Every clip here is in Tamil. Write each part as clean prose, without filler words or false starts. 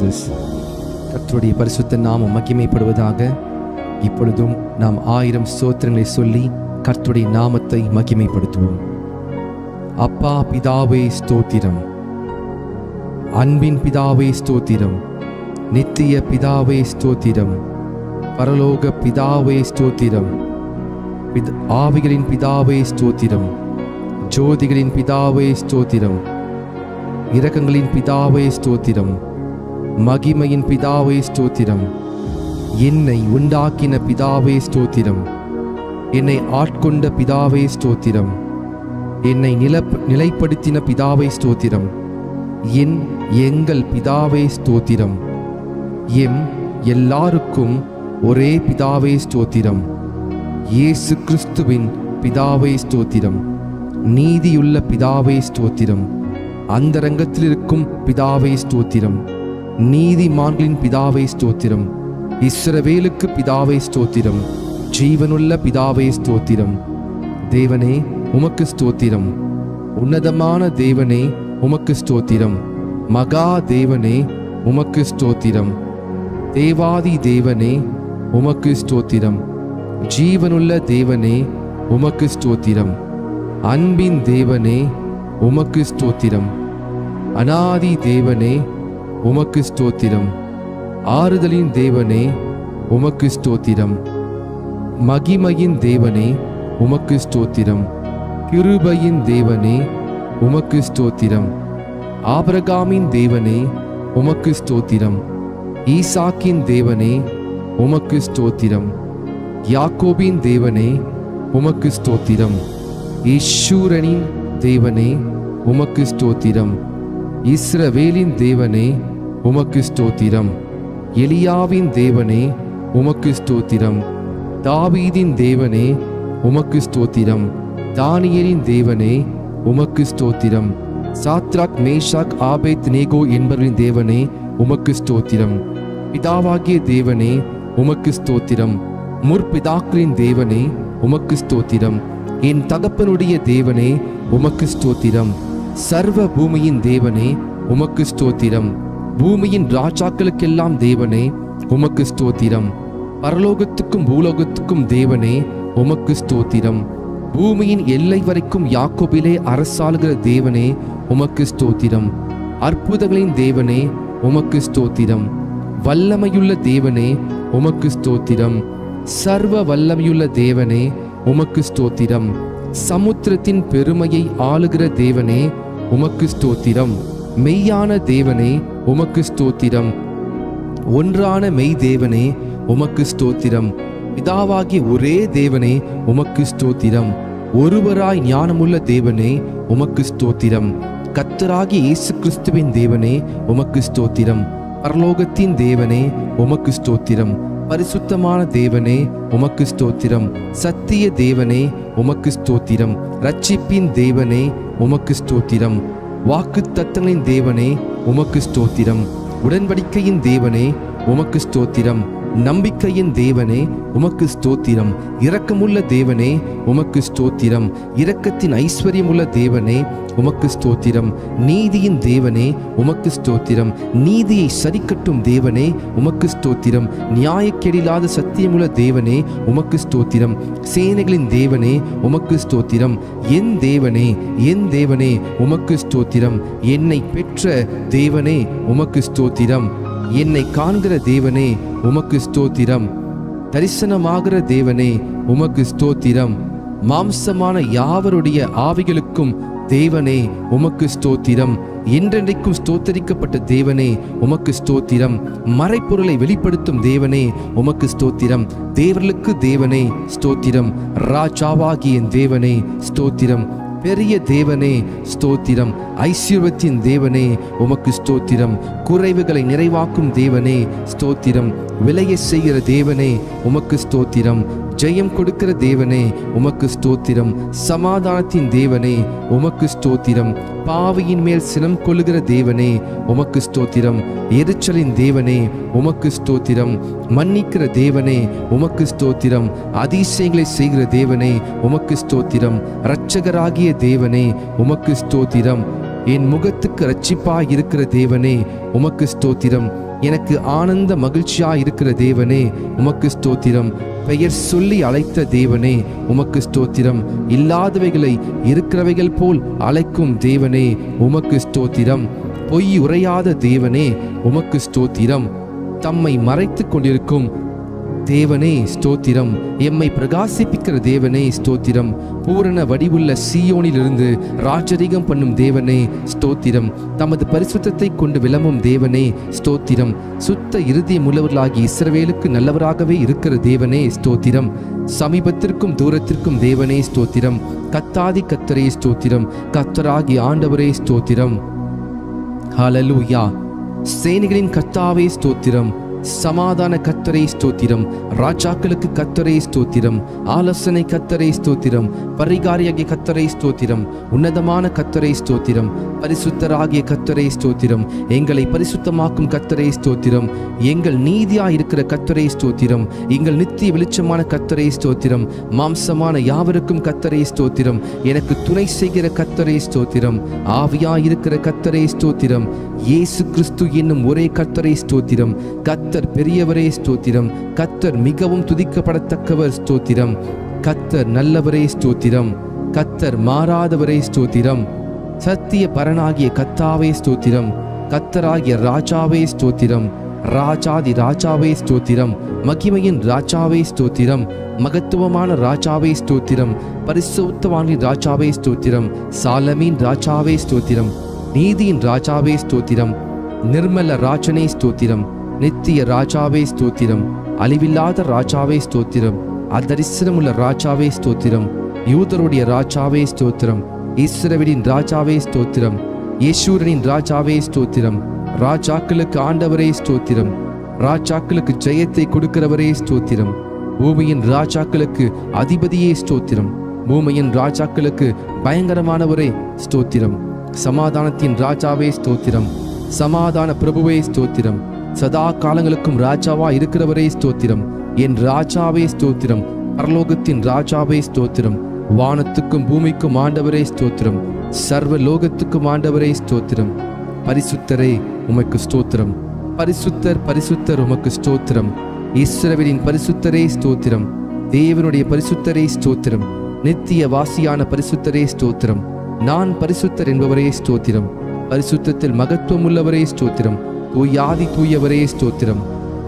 Jesus. கர்த்தருடைய பரிசுத்த நாமம் மகிமைப்படுவதாக. இப்பொழுதும் நாம் 1000 ஸ்தோத்திரங்களை சொல்லி கர்த்தருடைய நாமத்தை மகிமைப்படுத்துவோம். அப்பா பிதாவே ஸ்தோத்திரம், அன்பின் பிதாவே ஸ்தோத்திரம், நித்திய பிதாவே ஸ்தோத்திரம், பரலோக பிதாவே ஸ்தோத்திரம், ஆவிகளின் பிதாவே ஸ்தோத்திரம், ஜோதிகளின் பிதாவே ஸ்தோத்திரம், இரக்கங்களின் பிதாவே ஸ்தோத்திரம், மகிமையின் பிதாவே ஸ்தோத்திரம், என்னை உண்டாக்கின பிதாவே ஸ்தோத்திரம், என்னை ஆட்கொண்ட பிதாவே ஸ்தோத்திரம், என்னை நிலைப்படுத்தின பிதாவே ஸ்தோத்திரம், எங்கள் பிதாவே ஸ்தோத்திரம், எல்லாருக்கும் ஒரே பிதாவே ஸ்தோத்திரம், இயேசு கிறிஸ்துவின் பிதாவே ஸ்தோத்திரம், நீதியுள்ள பிதாவே ஸ்தோத்திரம், அந்தரங்கத்தில் இருக்கும் பிதாவே ஸ்தோத்திரம், நீதிமான்களின் பிதாவே ஸ்தோத்திரம், இஸ்ரவேலுக்கு பிதாவே ஸ்தோத்திரம், ஜீவனுள்ள பிதாவே ஸ்தோத்திரம். தேவனே உமக்கு ஸ்தோத்திரம், உன்னதமான தேவனே உமக்கு ஸ்தோத்திரம், மகா தேவனே உமக்கு ஸ்தோத்திரம், தேவாதி தேவனே உமக்கு ஸ்தோத்திரம், ஜீவனுள்ள தேவனே உமக்கு ஸ்தோத்திரம், அன்பின் தேவனே உமக்கு ஸ்தோத்திரம், அநாதி தேவனே உமக்கு ஸ்தோத்திரம், ஆறுதலின் தேவனே உமக்கு ஸ்தோத்திரம், மகிமையின் தேவனே உமக்கு ஸ்தோத்திரம், கிருபையின் தேவனே உமக்கு ஸ்தோத்திரம், ஆபிரகாமின் தேவனே உமக்கு ஸ்தோத்திரம், ஈசாக்கின் தேவனே உமக்கு ஸ்தோத்திரம், யாக்கோபின் தேவனே உமக்கு ஸ்தோத்திரம், ஈஸ்வரனின் தேவனே உமக்கு ஸ்தோத்திரம், இஸ்ரவேலின் தேவனே உமக்கு ஸ்தோத்திரம், எலியாவின் தேவனே உமக்கு ஸ்தோத்திரம், தாவீதின் தேவனே உமக்கு ஸ்தோத்திரம், தானியேலின் தேவனே உமக்கு ஸ்தோத்திரம், சாத்ராக் மேஷாக் ஆபேத் நேகோ என்பவரின் தேவனே உமக்கு ஸ்தோத்திரம், பிதாவாகிய தேவனே உமக்கு ஸ்தோத்திரம், முற்பிதாக்களின் தேவனே உமக்கு ஸ்தோத்திரம், என் தகப்பனுடைய தேவனே உமக்கு ஸ்தோத்திரம், சர்வ பூமியின் தேவனே உமக்கு ஸ்தோத்திரம், பூமியின் ராஜாக்களுக்கெல்லாம் தேவனே உமக்கு ஸ்தோத்திரம், பரலோகத்துக்கும் பூலோகத்துக்கும் தேவனே உமக்கு ஸ்தோத்திரம், பூமியின் எல்லை வரைக்கும் யாக்கோபிலே அரசாளுகிற தேவனே உமக்கு ஸ்தோத்திரம், அற்புதங்களின் தேவனே உமக்கு ஸ்தோத்திரம், வல்லமையுள்ள தேவனே உமக்கு ஸ்தோத்திரம், சர்வ வல்லமையுள்ள தேவனே உமக்கு ஸ்தோத்திரம், சமுத்திரத்தின் பெருமையை ஆளுகிற தேவனே உமக்கு ஸ்தோத்திரம், மெய்யான தேவனே உமக்கு ஸ்தோத்திரம், ஒன்றான மெய் தேவனே உமக்கு ஸ்தோத்திரம், பிதாவாகிய ஒரே தேவனே உமக்கு ஸ்தோத்திரம், ஒருவராய் ஞானமுள்ள தேவனே உமக்கு ஸ்தோத்திரம், கர்த்தராகிய இயேசு கிறிஸ்துவின் தேவனே உமக்கு ஸ்தோத்திரம், பரலோகத்தின் தேவனே உமக்கு ஸ்தோத்திரம், பரிசுத்தமான தேவனே உமக்கு ஸ்தோத்திரம், சத்திய தேவனே உமக்கு ஸ்தோத்திரம், ரட்சிப்பின் தேவனே உமக்கு ஸ்தோத்திரம், வாக்குத்தத்தங்களின் தேவனே உமக்கு ஸ்தோத்திரம், உடன்படிக்கையின் தேவனே உமக்கு ஸ்தோத்திரம், நம்பிக்கையின் தேவனே உமக்கு ஸ்தோத்திரம், இரக்கமுள்ள தேவனே உமக்கு ஸ்தோத்திரம், இரக்கத்தின் ஐஸ்வர்யமுள்ள தேவனே உமக்கு ஸ்தோத்திரம், நீதியின் தேவனே உமக்கு ஸ்தோத்திரம், நீதியை சரிக்கட்டும் தேவனே உமக்கு ஸ்தோத்திரம், நியாயக்கேடில்லாத சத்தியமுள்ள தேவனே உமக்கு ஸ்தோத்திரம், சேனைகளின் தேவனே உமக்கு ஸ்தோத்திரம், என் தேவனே உமக்கு ஸ்தோத்திரம், என்னை பெற்ற தேவனே உமக்கு ஸ்தோத்திரம், என்னை காண்கிற தேவனே உமக்கு ஸ்தோத்திரம், தரிசனமாகிற தேவனே உமக்கு ஸ்தோத்திரம், மாம்சமான யாவருடைய ஆவிகளுக்கும் தேவனே உமக்கு ஸ்தோத்திரம், என்றென்றைக்கும் ஸ்தோத்தரிக்கப்பட்ட தேவனே உமக்கு ஸ்தோத்திரம், மறைப்பொருளை வெளிப்படுத்தும் தேவனே உமக்கு ஸ்தோத்திரம், தேவர்களுக்கு தேவனே ஸ்தோத்திரம், ராஜாவாகிய தேவனே ஸ்தோத்திரம், பெரிய தேவனே ஸ்தோத்திரம், ஐஸ்வர்யத்தின் தேவனே உமக்கு ஸ்தோத்திரம், குறைவுகளை நிறைவாக்கும் தேவனே ஸ்தோத்திரம், விலையை செய்கிற தேவனே உமக்கு ஸ்தோத்திரம், ஜெயம் கொடுக்கிற தேவனே உமக்கு ஸ்தோத்திரம், சமாதானத்தின் தேவனே உமக்கு ஸ்தோத்திரம், பாவியின் மேல் சினம் கொள்ளுகிற தேவனே உமக்கு ஸ்தோத்திரம், எரிச்சலின் தேவனே உமக்கு ஸ்தோத்திரம், மன்னிக்கிற தேவனே உமக்கு ஸ்தோத்திரம், அதிசயங்களை செய்கிற தேவனே உமக்கு ஸ்தோத்திரம், இரட்சகராகிய தேவனே உமக்கு ஸ்தோத்திரம், என் முகத்துக்கு இரட்சிப்பாய் இருக்கிற தேவனே உமக்கு ஸ்தோத்திரம், எனக்கு ஆனந்த மகிழ்ச்சியா இருக்கிற தேவனே உமக்கு ஸ்தோத்திரம். பெயர் சொல்லி அழைத்த தேவனே உமக்கு ஸ்தோத்திரம். இல்லாதவைகளை இருக்கிறவைகள் போல் அழைக்கும் தேவனே உமக்கு ஸ்தோத்திரம். பொய் உரையாத தேவனே உமக்கு ஸ்தோத்திரம். தம்மை மறைத்து கொண்டிருக்கும் தேவனே ஸ்தோத்திரம். எம்மை பிரகாசிப்பிக்கிற தேவனே ஸ்தோத்திரம். பூரண வடிவுள்ள சீயோனிலிருந்து ராஜரீகம் பண்ணும் தேவனே ஸ்தோத்திரம். தமது பரிசுத்தத்தை கொண்டு விளம்பும் தேவனே ஸ்தோத்திரம். சுத்த இருதயம் உள்ளவர்களாகி இஸ்ரவேலுக்கு நல்லவராகவே இருக்கிற தேவனே ஸ்தோத்திரம். சமீபத்திற்கும் தூரத்திற்கும் தேவனே ஸ்தோத்திரம். கத்தாதி கத்தரே ஸ்தோத்திரம். கத்தராகி ஆண்டவரே ஸ்தோத்திரம். ஹல்லேலூயா. சேனைகளின் கர்த்தாவே ஸ்தோத்திரம். சமாதான கர்த்தரே ஸ்தோத்திரம். ராஜாக்களுக்கு கர்த்தரே ஸ்தோத்திரம். ஆலோசனை கர்த்தரே ஸ்தோத்திரம். பரிகாரியாகிய கர்த்தரே ஸ்தோத்திரம். உன்னதமான கர்த்தரே ஸ்தோத்திரம். பரிசுத்தராகிய கர்த்தரே ஸ்தோத்திரம். எங்களை பரிசுத்தமாக்கும் கர்த்தரே ஸ்தோத்திரம். எங்கள் நீதியா இருக்கிற கர்த்தரே ஸ்தோத்திரம். எங்கள் நித்திய வெளிச்சமான கர்த்தரே ஸ்தோத்திரம். மாம்சமான யாவருக்கும் கர்த்தரே ஸ்தோத்திரம். எனக்கு துணை செய்கிற கர்த்தரே ஸ்தோத்திரம். ஆவியா இருக்கிற கர்த்தரே ஸ்தோத்திரம். இயேசு கிறிஸ்து என்னும் ஒரே கர்த்தரே ஸ்தோத்திரம். கர்த்தர் பெரியவரே ஸ்தோத்திரம். கர்த்தர் மிகவும் துதிக்கப்படத்தக்கவர் ஸ்தோத்திரம். கர்த்தர் நல்லவரே ஸ்தோத்திரம். கர்த்தர் மாறாதவரே ஸ்தோத்திரம். சத்திய பரனாகிய கர்த்தாவே ஸ்தோத்திரம். கர்த்தராகிய ராஜாவே ஸ்தோத்திரம். ராஜாதி ராஜாவே ஸ்தோத்திரம். மகிமையின் ராஜாவே ஸ்தோத்திரம். மகத்துவமான ராஜாவே ஸ்தோத்திரம். பரிசுத்தவானின் ராஜாவே ஸ்தோத்திரம். சாலமீன் ராஜாவே ஸ்தோத்திரம். நீதியின் ராஜாவே ஸ்தோத்திரம். நிர்மல ராஜனே ஸ்தோத்திரம். நித்திய ராஜாவே ஸ்தோத்திரம். அழிவில்லாத ராஜாவே ஸ்தோத்திரம். அதரிசனமுள்ள ராஜாவே ஸ்தோத்திரம். யூதருடைய ராஜாவே ஸ்தோத்திரம். இஸ்ரவேலின் ராஜாவே ஸ்தோத்திரம். யேசூரனின் ராஜாவே ஸ்தோத்திரம். ராஜாக்களுக்கு ஆண்டவரே ஸ்தோத்திரம். ராஜாக்களுக்கு ஜெயத்தை கொடுக்கிறவரே ஸ்தோத்திரம். பூமியின் ராஜாக்களுக்கு அதிபதியே ஸ்தோத்திரம். பூமியின் ராஜாக்களுக்கு பயங்கரமானவரே ஸ்தோத்திரம். சமாதானத்தின் ராஜாவே ஸ்தோத்திரம். சமாதான பிரபுவே ஸ்தோத்திரம். சதா காலங்களுக்கும் ராஜாவா இருக்கிறவரே ஸ்தோத்திரம். என் ராஜாவே ஸ்தோத்திரம். பரலோகத்தின் ராஜாவே ஸ்தோத்திரம். வானத்துக்கும் பூமிக்கும் ஆண்டவரே ஸ்தோத்திரம். சர்வ லோகத்துக்கும் ஆண்டவரே ஸ்தோத்திரம். பரிசுத்தரே உமக்கு ஸ்தோத்திரம். பரிசுத்தர் பரிசுத்தர் உமக்கு ஸ்தோத்திரம். இஸ்ரவேலின் பரிசுத்தரே ஸ்தோத்திரம். தேவனுடைய பரிசுத்தரே ஸ்தோத்திரம். நித்திய வாசியான பரிசுத்தரே ஸ்தோத்திரம். நான் பரிசுத்தர் என்பவரே ஸ்தோத்திரம். பரிசுத்தத்தில் மகத்துவம் உள்ளவரே ஸ்தோத்திரம். தூயாதி தூயவரே ஸ்தோத்திரம்.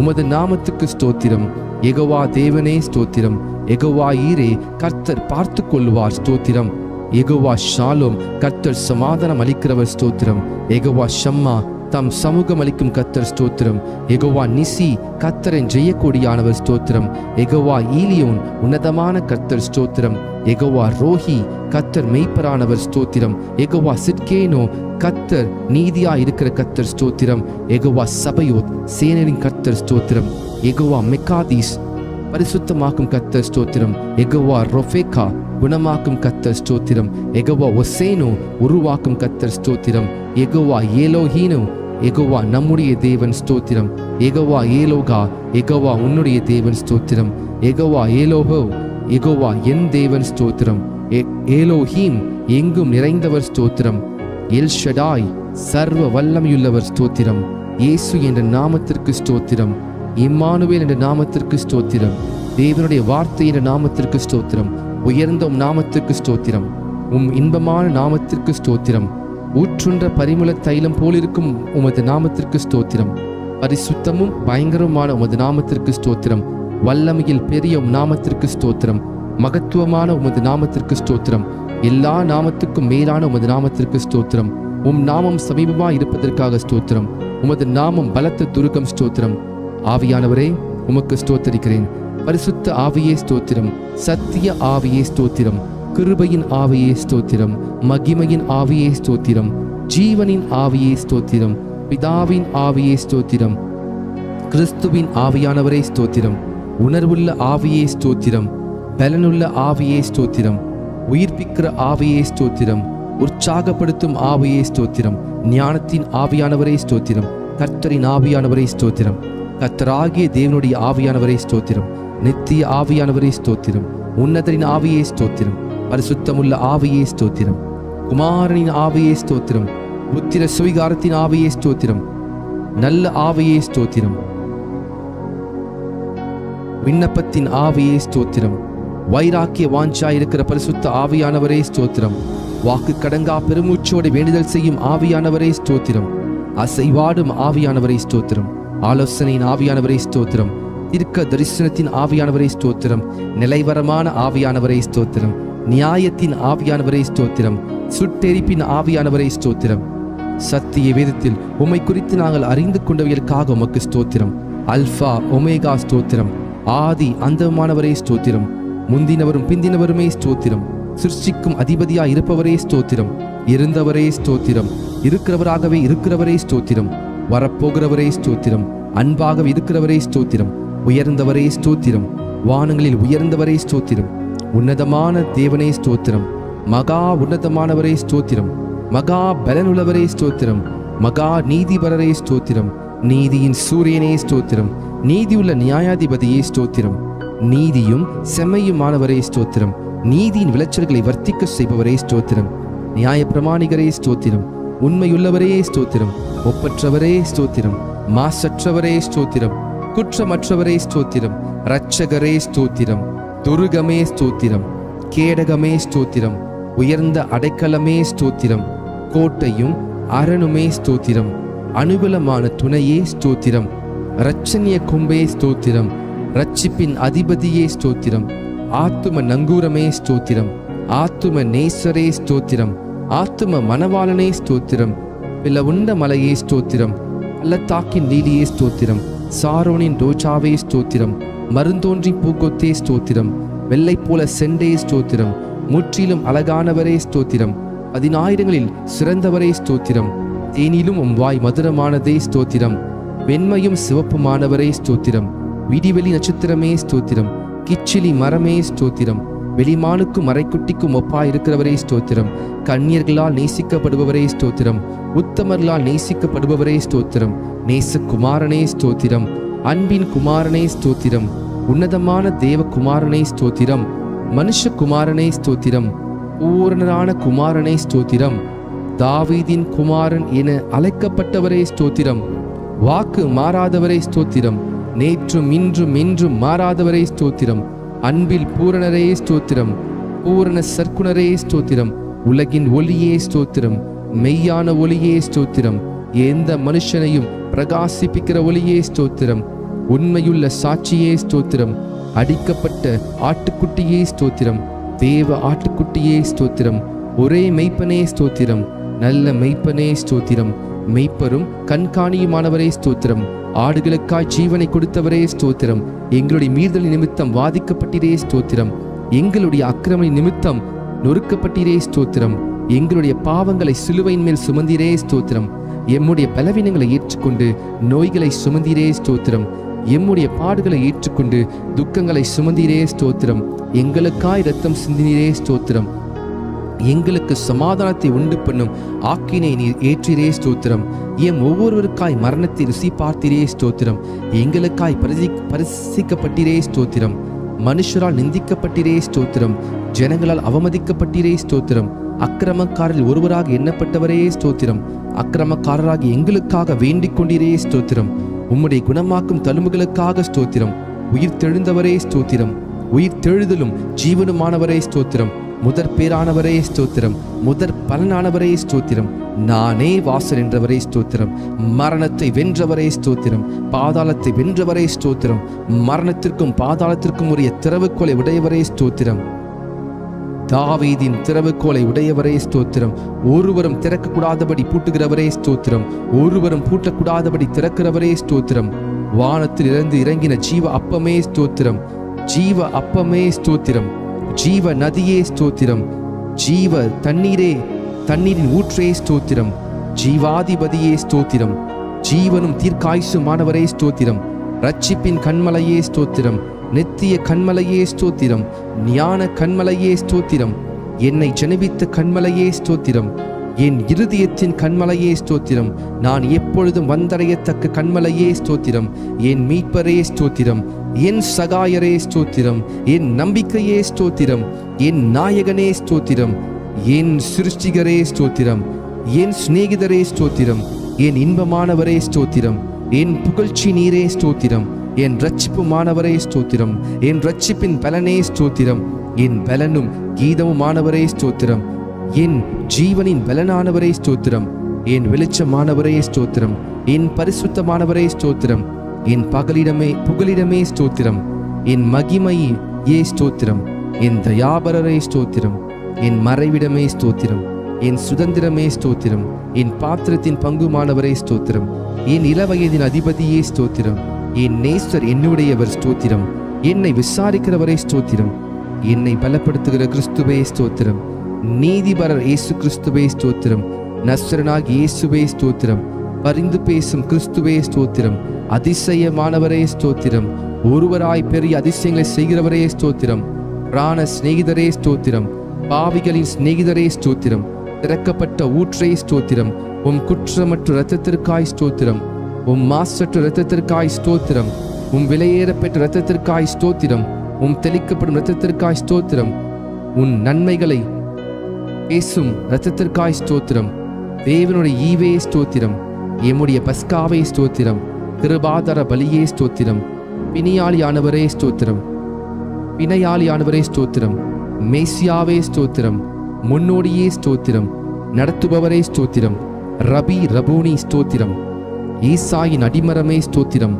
உமது நாமத்துக்கு ஸ்தோத்திரம். யெகோவா தேவனே ஸ்தோத்திரம். யெகோவா ஈரே கர்த்தர் பார்த்து கொள்வார் ஸ்தோத்திரம். யெகோவா ஷாலோம் கர்த்தர் சமாதானம் அளிக்கிறவர் ஸ்தோத்திரம். யெகோவா ஷம்மா தம் சமூகம் அளிக்கும் கர்த்தர் ஸ்தோத்திரம். யெகோவா நிசி கர்த்தரின் ஜெயக்கொடியானவர் ஸ்தோத்திரம். யெகோவா ஈலியோன் உன்னதமான கர்த்தர் ஸ்தோத்திரம். யெகோவா ரோஹி கர்த்தர் மெய்ப்பரானவர் ஸ்தோத்திரம். யெகோவா சிட்கேனோ கர்த்தர் நீதியா இருக்கிற கர்த்தர் ஸ்தோத்திரம். யெகோவா சபையோத் சேனையின் கர்த்தர் ஸ்தோத்திரம். யெகோவா மெக்காதீஸ் பரிசுத்தமாக்கும் கர்த்தர் ஸ்தோத்திரம். யெகோவா ரொஃபேக்கா குணமாக்கும் கர்த்தர் ஸ்தோத்திரம். யெகோவா ஒசேனோ உருவாக்கும் கர்த்தர் ஸ்தோத்திரம். யெகோவா ஏலோஹீனோ யெகோவா நம்முடைய தேவன் ஸ்தோத்திரம். யெகோவா ஏலோகா யெகோவா உன்னுடைய தேவன் ஸ்தோத்திரம். யெகோவா ஏலோஹோ யெகோவா என் தேவன் ஸ்தோத்திரம். ஏலோஹீம் எங்கும் நிறைந்தவர் ஸ்தோத்திரம். எல் ஷடாய் சர்வ வல்லமையுள்ளவர் ஸ்தோத்திரம். இயேசு என்ற நாமத்திற்கு ஸ்தோத்திரம். இம்மானுவேல் என்ற நாமத்திற்கு ஸ்தோத்திரம். தேவனுடைய வார்த்தை என்ற நாமத்திற்கு ஸ்தோத்திரம். உயர்ந்த நாமத்திற்கு ஸ்தோத்திரம். இன்பமான நாமத்திற்கு ஸ்தோத்திரம். ஊற்றுன்ற பரிமள தைலம் போலிருக்கும் உமது நாமத்திற்கு ஸ்தோத்திரம். பரிசுத்தமும் பயங்கரமான உமது நாமத்திற்கு ஸ்தோத்திரம். வல்லமையில் பெரிய நாமத்திற்கு ஸ்தோத்திரம். மகத்துவமான உமது நாமத்திற்கு ஸ்தோத்திரம். எல்லா நாமத்துக்கும் மேலான உமது நாமத்திற்கு ஸ்தோத்திரம். நாமம் சமீபமா இருப்பதற்காக ஸ்தோத்திரம். உமது நாமம் பலத்த துருக்கம் ஸ்தோத்திரம். ஆவியானவரே உமக்கு ஸ்தோத்தரிக்கிறேன். பரிசுத்த ஆவியே ஸ்தோத்திரம். சத்திய ஆவியே ஸ்தோத்திரம். கிருபையின் ஆவியே ஸ்தோத்திரம். மகிமையின் ஆவியே ஸ்தோத்திரம். ஜீவனின் ஆவியே ஸ்தோத்திரம். பிதாவின் ஆவியே ஸ்தோத்திரம். கிறிஸ்துவின் ஆவியானவரே ஸ்தோத்திரம். உணர்வுள்ள ஆவியே ஸ்தோத்திரம். பலனுள்ள ஆவியே ஸ்தோத்திரம். உயிர்ப்பிக்கிற ஆவியே ஸ்தோத்திரம். உற்சாகப்படுத்தும் ஆவியே ஸ்தோத்திரம். ஞானத்தின் ஆவியானவரே ஸ்தோத்திரம். கர்த்தரின் ஆவியானவரே ஸ்தோத்திரம். கர்த்தராகிய தேவனுடைய ஆவியானவரே ஸ்தோத்திரம். நித்திய ஆவியானவரே ஸ்தோத்திரம். உன்னதரின் ஆவியே ஸ்தோத்திரம். பரிசுத்தமுள்ள ஆவியே ஸ்தோத்திரம். குமாரனின் ஆவியே ஸ்தோத்திரம். புத்திர சுவிகாரத்தின் ஆவியே ஸ்தோத்திரம். நல்ல ஆவியே ஸ்தோத்திரம். விண்ணப்பத்தின் ஆவியே ஸ்தோத்திரம். வைராக்கிய வாஞ்சா இருக்கிற பரிசுத்த ஆவியானவரே ஸ்தோத்திரம். வாக்கு கடங்கா பெருமூச்சோடு வேண்டுதல் செய்யும் ஆவியானவரே ஸ்தோத்திரம். அசைவாடும் ஆவியானவரே ஸ்தோத்திரம். ஆலோசனையின் ஆவியானவரே ஸ்தோத்திரம். தீர்க்க தரிசனத்தின் ஆவியானவரே ஸ்தோத்திரம். நிலைவரமான ஆவியானவரே ஸ்தோத்திரம். நியாயத்தின் ஆவியானவரே ஸ்தோத்திரம். சுட்டெரிப்பின் ஆவியானவரே ஸ்தோத்திரம். சத்திய வேதத்தில் உம்மை குறித்து நாங்கள் அறிந்து கொண்டவர்களுக்காக உமக்கு ஸ்தோத்திரம். அல்பா ஒமேகா ஸ்தோத்திரம். ஆதி அந்தமானவரே ஸ்தோத்திரம். முந்தினவரும் பிந்தினவருமே ஸ்தோத்திரம். சிருஷ்டிக்கும் அதிபதியாய் இருப்பவரே ஸ்தோத்திரம். இருந்தவரே ஸ்தோத்திரம். இருக்கிறவராகவே இருக்கிறவரே ஸ்தோத்திரம். வரப்போகிறவரே ஸ்தோத்திரம். அன்பாக இருக்கிறவரே ஸ்தோத்திரம். உயர்ந்தவரே ஸ்தோத்திரம். வானங்களில் உயர்ந்தவரே ஸ்தோத்திரம். உன்னதமான தேவனே ஸ்தோத்திரம். மகா உன்னதமானவரே ஸ்தோத்திரம். மகா பலனுள்ளவரே ஸ்தோத்திரம். மகா நீதிபரரே ஸ்தோத்திரம். நீதியின் சூரியனே ஸ்தோத்திரம். நீதியுள்ள நியாயாதிபதியே ஸ்தோத்திரம். நீதியும் செம்மையுமானவரே ஸ்தோத்திரம். நீதியின் விளைச்சல்களை வர்த்திக்க செய்பவரே ஸ்தோத்திரம். நியாய பிரமாணிகரே ஸ்தோத்திரம். உண்மையுள்ளவரே ஸ்தோத்திரம். ஒப்பற்றவரே ஸ்தோத்திரம். மாசற்றவரே ஸ்தோத்திரம். குற்றமற்றவரே ஸ்தோத்திரம். இரட்சகரே ஸ்தோத்திரம். துருகமே ஸ்தோத்திரம். கேடகமே ஸ்தோத்திரம். உயர்ந்த அடைக்கலமே ஸ்தோத்திரம். கோட்டையும் அரணுமே ஸ்தோத்திரம். அனுகூலமான துணையே ஸ்தோத்திரம். இரட்சணிய கொம்பே ஸ்தோத்திரம். இரட்சிப்பின் அதிபதியே ஸ்தோத்திரம். ஆத்தும நங்கூரமே ஸ்தோத்திரம். ஆத்தும நேசரே ஸ்தோத்திரம். ஆத்தும மணவாளனே ஸ்தோத்திரம். பிளவுண்ட மலையே ஸ்தோத்திரம். பள்ளத்தாக்கின் லீலியே ஸ்தோத்திரம். சாரோனின் ரோஜாவே ஸ்தோத்திரம். மருந்தோன்றி பூக்கொத்தே ஸ்தோத்திரம். வெள்ளை போல செண்டே ஸ்தோத்திரம். முற்றிலும் அழகானவரே ஸ்தோத்திரம். 10,000ங்களில் சிறந்தவரே ஸ்தோத்திரம். தேனிலும் உம் வாய் மதுரமானதே ஸ்தோத்திரம். வெண்மையும் சிவப்புமானவரே ஸ்தோத்திரம். விடிவெளி நட்சத்திரமே ஸ்தோத்திரம். கிச்சிலி மரமே ஸ்தோத்திரம். வெளிமானுக்கும் மறைக்குட்டிக்கும் ஒப்பாயிருக்கிறவரே ஸ்தோத்திரம். கன்னியர்களால் நேசிக்கப்படுபவரே ஸ்தோத்திரம். உத்தமர்களால் நேசிக்கப்படுபவரே ஸ்தோத்திரம். நேசகுமாரனே ஸ்தோத்திரம். அன்பின் குமாரனே ஸ்தோத்திரம். உன்னதமான தேவகுமாரனே ஸ்தோத்திரம். மனுஷகுமாரனே ஸ்தோத்திரம். பூரணரான குமாரனே ஸ்தோத்திரம். தாவீதின் குமாரன் என அழைக்கப்பட்டவரே ஸ்தோத்திரம். வாக்கு மாறாதவரே ஸ்தோத்திரம். நேற்றும் இன்றும் என்றும் மாறாதவரே ஸ்தோத்திரம். அன்பில் பூரணரே ஸ்தோத்திரம். பூரண சர்க்குணரே ஸ்தோத்திரம். உலகின் ஒளியே ஸ்தோத்திரம். மெய்யான ஒளியே ஸ்தோத்திரம். எந்த மனுஷனையும் பிரகாசிப்பிக்கிற ஒளியே ஸ்தோத்திரம். உண்மையுள்ள சாட்சியே ஸ்தோத்திரம். அடிக்கப்பட்ட ஆட்டுக்குட்டியே ஸ்தோத்திரம். தேவ ஆட்டுக்குட்டியே ஸ்தோத்திரம். ஒரே மெய்ப்பனே ஸ்தோத்திரம். நல்ல மெய்ப்பனே ஸ்தோத்திரம். மெய்ப்பரும் கண்காணியுமானவரே ஸ்தோத்திரம். ஆடுகளுக்காய் ஜீவனை கொடுத்தவரே ஸ்தோத்திரம். எங்களுடைய மீறுதல் நிமித்தம் வாதிக்கப்பட்டீரே ஸ்தோத்திரம். எங்களுடைய அக்கிரம நிமித்தம் நொறுக்கப்பட்டீரே ஸ்தோத்திரம். எங்களுடைய பாவங்களை சிலுவையின் மேல் சுமந்தீரே ஸ்தோத்திரம். எம்முடைய பலவீனங்களை ஏற்றுக்கொண்டு நோய்களை சுமந்தீரே ஸ்தோத்திரம். எம்முடைய பாடுகளை ஏற்றுக்கொண்டு துக்கங்களை சுமந்தீரே ஸ்தோத்திரம். எங்களுக்காய் இரத்தம் சிந்தினீரே ஸ்தோத்திரம். எங்களுக்கு சமாதானத்தை உண்டு பண்ணும் ஆக்கினை நீர் ஏற்றிரே ஸ்தோத்திரம். எம் ஒவ்வொருவருக்காய் மரணத்தை ருசி பார்த்தீரே ஸ்தோத்திரம். எங்களுக்காய் பரிசிக்கப்பட்டீரே ஸ்தோத்திரம். மனுஷரால் நிந்திக்கப்பட்டீரே ஸ்தோத்திரம். ஜனங்களால் அவமதிக்கப்பட்டீரே ஸ்தோத்திரம். அக்கிரமக்காரில் ஒருவராக எண்ணப்பட்டவரே ஸ்தோத்திரம். அக்கிரமக்காரராகி எங்களுக்காக வேண்டிக் கொண்டீரே ஸ்தோத்திரம். உம்முடைய குணமாக்கும் தழும்புகளுக்காக ஸ்தோத்திரம். உயிர் தெழுந்தவரே ஸ்தோத்திரம். உயிர் தெழுதலும் ஜீவனுமானவரே ஸ்தோத்திரம். முதற் பேரானவரே ஸ்தோத்திரம். முதற் பலனானவரே ஸ்தோத்திரம். நானே வாசல் என்றவரே ஸ்தோத்திரம். மரணத்தை வென்றவரே ஸ்தோத்திரம். பாதாளத்தை வென்றவரே ஸ்தோத்திரம். மரணத்திற்கும் பாதாளத்திற்கும் உரிய திறவுகோலை உடையவரே ஸ்தோத்திரம். தாவீதின் திறவுகோலை உடையவரே ஸ்தோத்திரம். ஒருவரும் திறக்கக்கூடாதபடி பூட்டுகிறவரே ஸ்தோத்திரம். ஒருவரும் பூட்டக்கூடாதபடி திறக்கிறவரே ஸ்தோத்திரம். வானத்தில் இருந்து இறங்கின ஜீவ அப்பமே ஸ்தோத்திரம். ஜீவ அப்பமே ஸ்தோத்திரம். ஜீவ நதியே ஸ்தோத்திரம். ஜீவ தண்ணீரே, தண்ணீரின் ஊற்றே ஸ்தோத்திரம். ஜீவாதிபதியே ஸ்தோத்திரம். ஜீவனும் தீர்க்காயுசுமானவரே ஸ்தோத்திரம். ரட்சிப்பின் கண்மலையே ஸ்தோத்திரம். நித்திய கண்மலையே ஸ்தோத்திரம். ஞான கண்மலையே ஸ்தோத்திரம். என்னை ஜெனிபித்த கண்மலையே ஸ்தோத்திரம். என் இருதயத்தின் கண்மலையே ஸ்தோத்திரம். நான் எப்பொழுதும் வந்தடையத்தக்க கண்மலையே ஸ்தோத்திரம். என் மீட்பரே ஸ்தோத்திரம். என் சகாயரே ஸ்தோத்திரம். என் நம்பிக்கையே ஸ்தோத்திரம். என் நாயகனே ஸ்தோத்திரம். என் சிருஷ்டிகரே ஸ்தோத்திரம். என் சிநேகிதரே ஸ்தோத்திரம். என் இன்பமானவரே ஸ்தோத்திரம். என் புகழ்ச்சி நீரே ஸ்தோத்திரம். என் இரட்சிப்புமானவரே ஸ்தோத்திரம். என் இரட்சிப்பின் பலனே ஸ்தோத்திரம். என் பலனும் கீதமுமானவரே ஸ்தோத்திரம். என் ஜீவனின் பலனானவரே ஸ்தோத்திரம். என் வெளிச்சமானவரே ஸ்தோத்திரம். என் பரிசுத்தமானவரே ஸ்தோத்திரம். என் புகலிடமே ஸ்தோத்திரம். என் மகிமையே ஸ்தோத்திரம். என் தயாபரரே ஸ்தோத்திரம். என் மறைவிடமே ஸ்தோத்திரம். என் சுதந்திரமே ஸ்தோத்திரம். என் பாத்திரத்தின் பங்குமானவரே ஸ்தோத்திரம். என் இளவயதின் அதிபதியே ஸ்தோத்திரம். என் நேசர் என்னுடையவர் ஸ்தோத்திரம். என்னை விசாரிக்கிறவரே ஸ்தோத்திரம். என்னை பலப்படுத்துகிற கிறிஸ்துவே ஸ்தோத்திரம். நீதிபரர் இயேசு கிறிஸ்துவே ஸ்தோத்திரம். நஸ்ரனாகி இயேசுவே ஸ்தோத்திரம். பரிந்து பேசும் கிறிஸ்துவே ஸ்தோத்திரம். அதிசயமானவரே ஸ்தோத்திரம். ஒருவராய் பெரிய அதிசயங்களை செய்கிறவரே ஸ்தோத்திரம். பிராண சிநேகிதரே ஸ்தோத்திரம். பாவிகளின் சிநேகிதரே ஸ்தோத்திரம். திறக்கப்பட்ட ஊற்றே ஸ்தோத்திரம். உம் குற்றமற்ற இரத்தத்திற்காய் ஸ்தோத்திரம். உம் மாசற்ற இரத்தத்திற்காய் ஸ்தோத்திரம். உம் விலையேறப்பெற்ற இரத்தத்திற்காய் ஸ்தோத்திரம். உம் தெளிக்கப்படும் இரத்தத்திற்காய் ஸ்தோத்திரம். உன் நன்மைகளை பேசும் இரத்தத்திற்காய் ஸ்தோத்திரம். தேவனுடைய ஈவே ஸ்தோத்திரம். எம்முடைய பஸ்காவே ஸ்தோத்திரம். கிருபாதார பலியே ஸ்தோத்திரம். பிணியாளியானவரே ஸ்தோத்திரம். பிணையாளியானவரே ஸ்தோத்திரம். மேசியாவே ஸ்தோத்திரம். முன்னோடியே ஸ்தோத்திரம். நடத்துபவரே ஸ்தோத்திரம். ரபூனி ஸ்தோத்திரம். ஈசாயின் அடிமரமே ஸ்தோத்திரம்.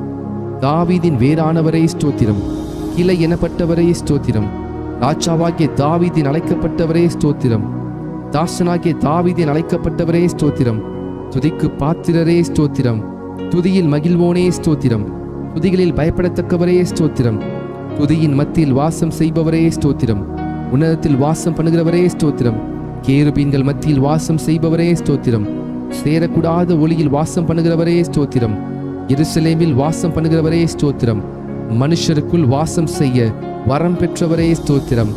தாவீதின் வேறானவரே ஸ்தோத்திரம். கிளை எனப்பட்டவரே ஸ்தோத்திரம். ராஜாவாகிய தாவீதின் அழைக்கப்பட்டவரே ஸ்தோத்திரம். தாசனாகிய தாவீதின் அழைக்கப்பட்டவரே ஸ்தோத்திரம். துதிக்கு பாத்திரரே ஸ்தோத்திரம். துதியில் மகிழ்வோனே ஸ்தோத்திரம். துதிகளில் பயப்படத்தக்கவரே ஸ்தோத்திரம். துதியின் மத்தியில் வாசம் செய்பவரே ஸ்தோத்திரம். உன்னதத்தில் வாசம் பண்ணுகிறவரே ஸ்தோத்திரம். கேருபீன்கள் மத்தியில் வாசம் செய்பவரே ஸ்தோத்திரம். சேரக்கூடாத ஒளியில் வாசம் பண்ணுகிறவரே ஸ்தோத்திரம். எருசலேமில் வாசம் பண்ணுகிறவரே ஸ்தோத்திரம். மனுஷருக்குள் வாசம் செய்ய வரம் பெற்றவரே ஸ்தோத்திரம்.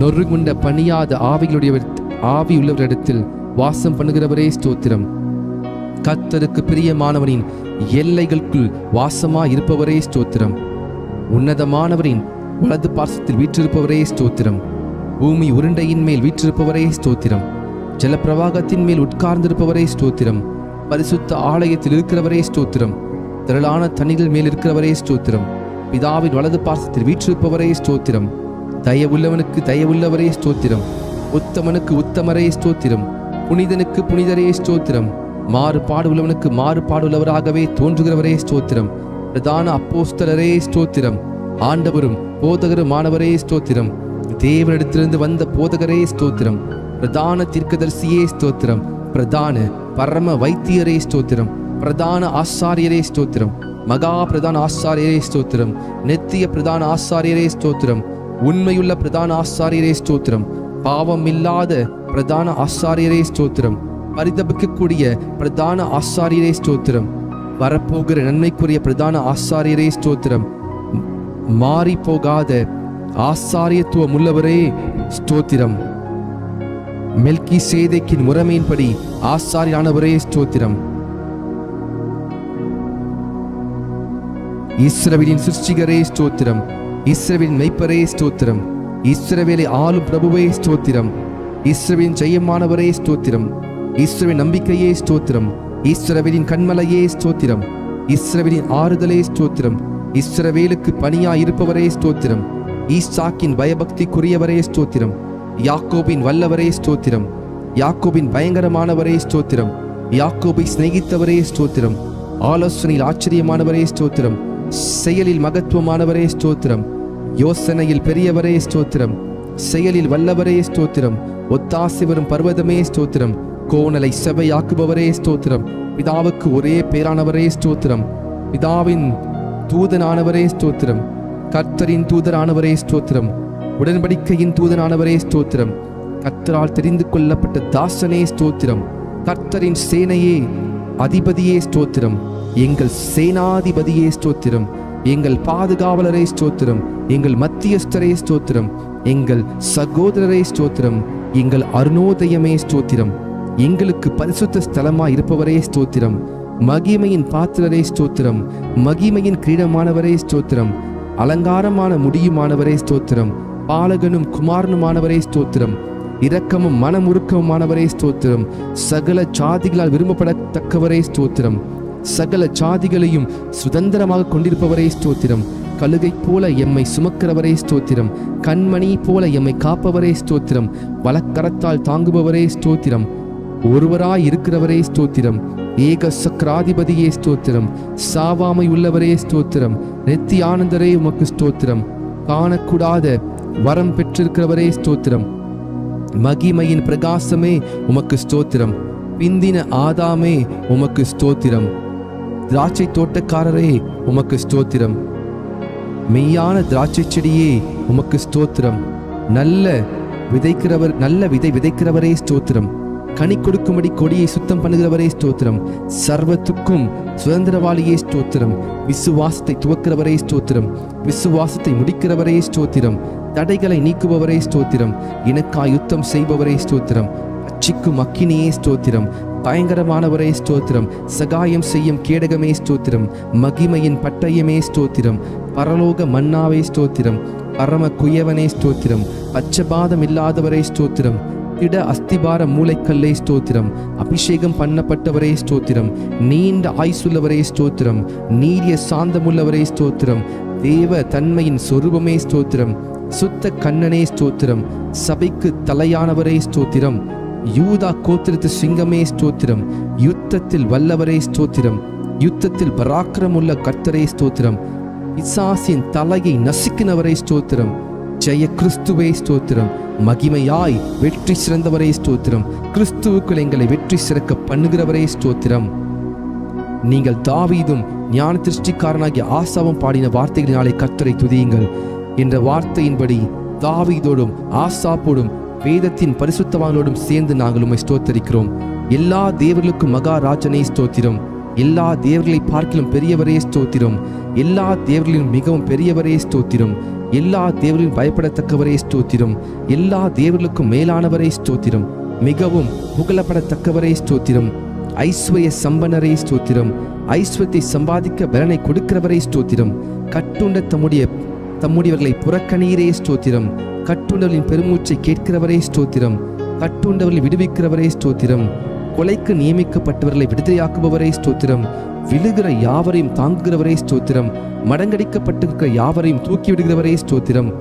நொறுங்குண்ட பணியாத ஆவியுள்ளவரிடத்தில் வாசம் பண்ணுகிறவரே ஸ்தோத்திரம். கர்த்தருக்கு பிரியமானவனின் எல்லைகளுக்குள் வாசமாய் இருப்பவரே ஸ்தோத்திரம். உன்னதமானவரின் வலது பார்சத்தில் வீற்றிருப்பவரே ஸ்தோத்திரம். பூமி உருண்டையின் மேல் வீற்றிருப்பவரே ஸ்தோத்திரம். ஜலப்பிரவாகத்தின் மேல் உட்கார்ந்திருப்பவரே ஸ்தோத்திரம். பரிசுத்த ஆலயத்தில் இருக்கிறவரே ஸ்தோத்திரம். திரளான தண்ணீர்கள் மேல் இருக்கிறவரே ஸ்தோத்திரம். பிதாவின் வலது பார்சத்தில் வீற்றிருப்பவரே ஸ்தோத்திரம். தயவுள்ளவனுக்கு தயவுள்ளவரே ஸ்தோத்திரம். உத்தமனுக்கு உத்தமரே ஸ்தோத்திரம். புனிதனுக்கு புனிதரே ஸ்தோத்திரம். மாறுபாடு உள்ளவனுக்கு மாறுபாடுள்ளவராகவே தோன்றுகிறவரே ஸ்தோத்திரம். பிரதான அப்போஸ்தலரே ஸ்தோத்திரம். ஆண்டவரும் போதகருமானவரே ஸ்தோத்திரம். தேவனிடத்திலிருந்து வந்த போதகரே ஸ்தோத்திரம். பிரதான தீர்க்கதரிசியே ஸ்தோத்திரம். பிரதான பரம வைத்தியரே ஸ்தோத்திரம். பிரதான ஆசாரியரே ஸ்தோத்திரம். மகா பிரதான ஆசாரியரே ஸ்தோத்திரம். நித்திய பிரதான ஆசாரியரே ஸ்தோத்திரம். உண்மையுள்ள பிரதான ஆசாரியரே ஸ்தோத்திரம். பாவம் இல்லாத பிரதான ஆசாரியரே ஸ்தோத்திரம். பரிதபிக்கக்கூடிய பிரதான ஆசாரியரே ஸ்தோத்திரம். வரப்போகிற நன்மைக்குரிய பிரதான ஆசாரியரே ஸ்தோத்திரம். மாறி போகாத ஆசாரியத்துவம் உள்ளவரே ஸ்தோத்திரம். மெல்கி சேதேக்கின் முறைமையின்படி ஆசாரியானவரே ஸ்தோத்திரம். இஸ்ரவேலின் சிருஷ்டிகரே ஸ்தோத்திரம். இஸ்ரவேலின் மெய்ப்பரே ஸ்தோத்திரம். இஸ்ரவேலை ஆளும் பிரபுவே ஸ்தோத்திரம். இஸ்ரவேலின் ஜெயமானவரே ஸ்தோத்திரம். இஸ்ரவேலின் நம்பிக்கையே ஸ்தோத்திரம். இஸ்ரவேலின் கண்மலையே ஸ்தோத்திரம். இஸ்ரவேலின் ஆறுதலே ஸ்தோத்திரம். இஸ்ரவேலுக்கு பணியாய் இருப்பவரே ஸ்தோத்திரம். ஈசாக்கின் பயபக்திக்குரியவரே ஸ்தோத்திரம். யாக்கோபின் வல்லவரே ஸ்தோத்திரம். யாக்கோபின் பயங்கரமானவரே ஸ்தோத்திரம். யாக்கோபை சிநேகித்தவரே ஸ்தோத்திரம். ஆலோசனையில் ஆச்சரியமானவரே ஸ்தோத்திரம். செயலில் மகத்துவமானவரே ஸ்தோத்திரம். யோசனையில் பெரியவரே ஸ்தோத்திரம். செயலில் வல்லவரே ஸ்தோத்திரம். ஒத்தாசி வரும் பர்வதமே ஸ்தோத்திரம். கோணலை செவையாக்குபவரே ஸ்தோத்திரம். பிதாவுக்கு ஒரே பேரானவரே ஸ்தோத்திரம். பிதாவின் தூதனானவரே ஸ்தோத்திரம். கர்த்தரின் தூதரானவரே ஸ்தோத்திரம். உடன்படிக்கையின் தூதனானவரே ஸ்தோத்திரம். கர்த்தரால் தெரிந்து கொள்ளப்பட்ட தாசனே ஸ்தோத்திரம். கர்த்தரின் சேனையே அதிபதியே ஸ்தோத்திரம். எங்கள் சேனாதிபதியே ஸ்தோத்திரம். எங்கள் பாதுகாவலரே ஸ்தோத்திரம். எங்கள் மத்தியஸ்தரே ஸ்தோத்திரம். எங்கள் சகோதரரே ஸ்தோத்திரம். எங்கள் அருணோதயமே ஸ்தோத்திரம். எங்களுக்கு பரிசுத்த ஸ்தலமாய் இருப்பவரே ஸ்தோத்திரம். மகிமையின் பாத்திரரே ஸ்தோத்திரம். மகிமையின் கிரீடமானவரே ஸ்தோத்திரம். அலங்காரமான முடியுமானவரே ஸ்தோத்திரம். பாலகனும் குமாரனுமானவரே ஸ்தோத்திரம். இரக்கமும் மனமுருக்கமுமானவரே ஸ்தோத்திரம். சகல ஜாதிகளால் விரும்பப்படத்தக்கவரே ஸ்தோத்திரம். சகல ஜாதிகளையும் சுதந்திரமாக கொண்டிருப்பவரே ஸ்தோத்திரம். கழுகை போல எம்மை சுமக்கிறவரே ஸ்தோத்திரம். கண்மணி போல எம்மை காப்பவரே ஸ்தோத்திரம். வலக்கரத்தால் தாங்குபவரே ஸ்தோத்திரம். ஒருவராய் இருக்கிறவரே ஸ்தோத்திரம். ஏக சக்கராதிபதியே ஸ்தோத்திரம். சாவாமை உள்ளவரே ஸ்தோத்திரம். நித்திய ஆனந்தரே உமக்கு ஸ்தோத்திரம். காணக்கூடாத வரம் பெற்றிருக்கிறவரே ஸ்தோத்திரம். மகிமையின் பிரகாசமே உமக்கு ஸ்தோத்திரம். பிந்தின ஆதாமே உமக்கு ஸ்தோத்திரம். திராட்சை தோட்டக்காரரே உமக்கு ஸ்தோத்திரம். மெய்யான திராட்சை செடியே உமக்கு ஸ்தோத்திரம். நல்ல விதை விதைக்கிறவரே ஸ்தோத்திரம். கனி கொடுக்கும்படி கொடியை சுத்தம் பண்ணுகிறவரே ஸ்தோத்திரம். சர்வத்துக்கும் சுதந்திரவாளியே ஸ்தோத்திரம். விசுவாசத்தை துவக்கிறவரே ஸ்தோத்திரம். விசுவாசத்தை முடிக்கிறவரே ஸ்தோத்திரம். தடைகளை நீக்குபவரே ஸ்தோத்திரம். எனக்காய் யுத்தம் செய்பவரே ஸ்தோத்திரம். அச்சிக்கும் அக்கினியே ஸ்தோத்திரம். பயங்கரமானவரே ஸ்தோத்திரம். சகாயம் செய்யும் கேடகமே ஸ்தோத்திரம். மகிமையின் பட்டயமே ஸ்தோத்திரம். பரலோக மன்னாவே ஸ்தோத்திரம். பரம குயவனே ஸ்தோத்திரம். பச்சபாதம் இல்லாதவரே ஸ்தோத்திரம். திட அஸ்திபார மூளைக்கல்லே ஸ்தோத்திரம். அபிஷேகம் பண்ணப்பட்டவரே ஸ்தோத்திரம். நீண்ட ஆயுசுள்ளவரே ஸ்தோத்திரம். நீரிய சாந்தமுள்ளவரே ஸ்தோத்திரம். தேவ தன்மையின் சொரூபமே ஸ்தோத்திரம். சுத்த கண்ணனே ஸ்தோத்திரம். சபைக்கு தலையானவரே ஸ்தோத்திரம். யூதா கோத்திரத்து சிங்கமே ஸ்தோத்திரம். யுத்தத்தில் வல்லவரே ஸ்தோத்திரம். யுத்தத்தில் பராக்கிரமுள்ள கர்த்தரே ஸ்தோத்திரம். பிசாசின் தலையை நசுக்கினவரே ஸ்தோத்திரம். ஜெய கிறிஸ்துவே ஸ்தோத்திரம். மகிமையாய் வெற்றி சிறந்தவரே ஸ்தோத்திரம். கிறிஸ்துவுக்குள் எங்களை வெற்றி சிறக்க பண்ணுகிறவரே ஸ்தோத்திரம். நீங்கள் தாவீதும் ஞான திருஷ்டிக்காரனாகிய ஆசாவும் பாடின வார்த்தைகளினாலே கர்த்தரை துதியுங்கள் என்ற வார்த்தையின்படி தாவீதோடும் ஆசாப்போடும் வேதத்தின் பரிசுத்தவான்களோடும் சேர்ந்து நாங்கள் உம்மை ஸ்தோத்தரிக்கிறோம். எல்லா தேவர்களுக்கும் மகாராஜனே ஸ்தோத்திரம். எல்லா தேவர்களை பார்க்கிலும் பெரியவரே ஸ்தோத்திரம். எல்லா தேவர்களிலும் மிகவும் பெரியவரே ஸ்தோத்திரம். எல்லா தேவர்களிலும் பயப்படத்தக்கவரே ஸ்தோத்திரம். எல்லா தேவர்களுக்கும் மேலானவரே ஸ்தோத்திரம். மிகவும் புகழப்படத்தக்கவரே ஸ்தோத்திரம். ஐஸ்வர்ய சம்பனரே ஸ்தோத்திரம். ஐஸ்வர்யத்தை சம்பாதிக்க பலனை கொடுக்கிறவரே ஸ்தோத்திரம். கட்டுண்ட தம்முடையவர்களை புறக்கணீரே ஸ்தோத்திரம். கட்டுண்டவர்களின் பெருமூச்சை கேட்கிறவரே ஸ்தோத்திரம். கட்டுண்டவர்களை விடுவிக்கிறவரே ஸ்தோத்திரம். கொலைக்கு நியமிக்கப்பட்டவர்களை விடுதலையாக்குபவரே ஸ்தோத்திரம். விழுகிற யாவரையும் தாங்குகிறவரே ஸ்தோத்திரம். மடங்கடிக்கப்பட்டிருக்கிற யாவரையும் தூக்கி விடுகிறவரே ஸ்தோத்திரம்.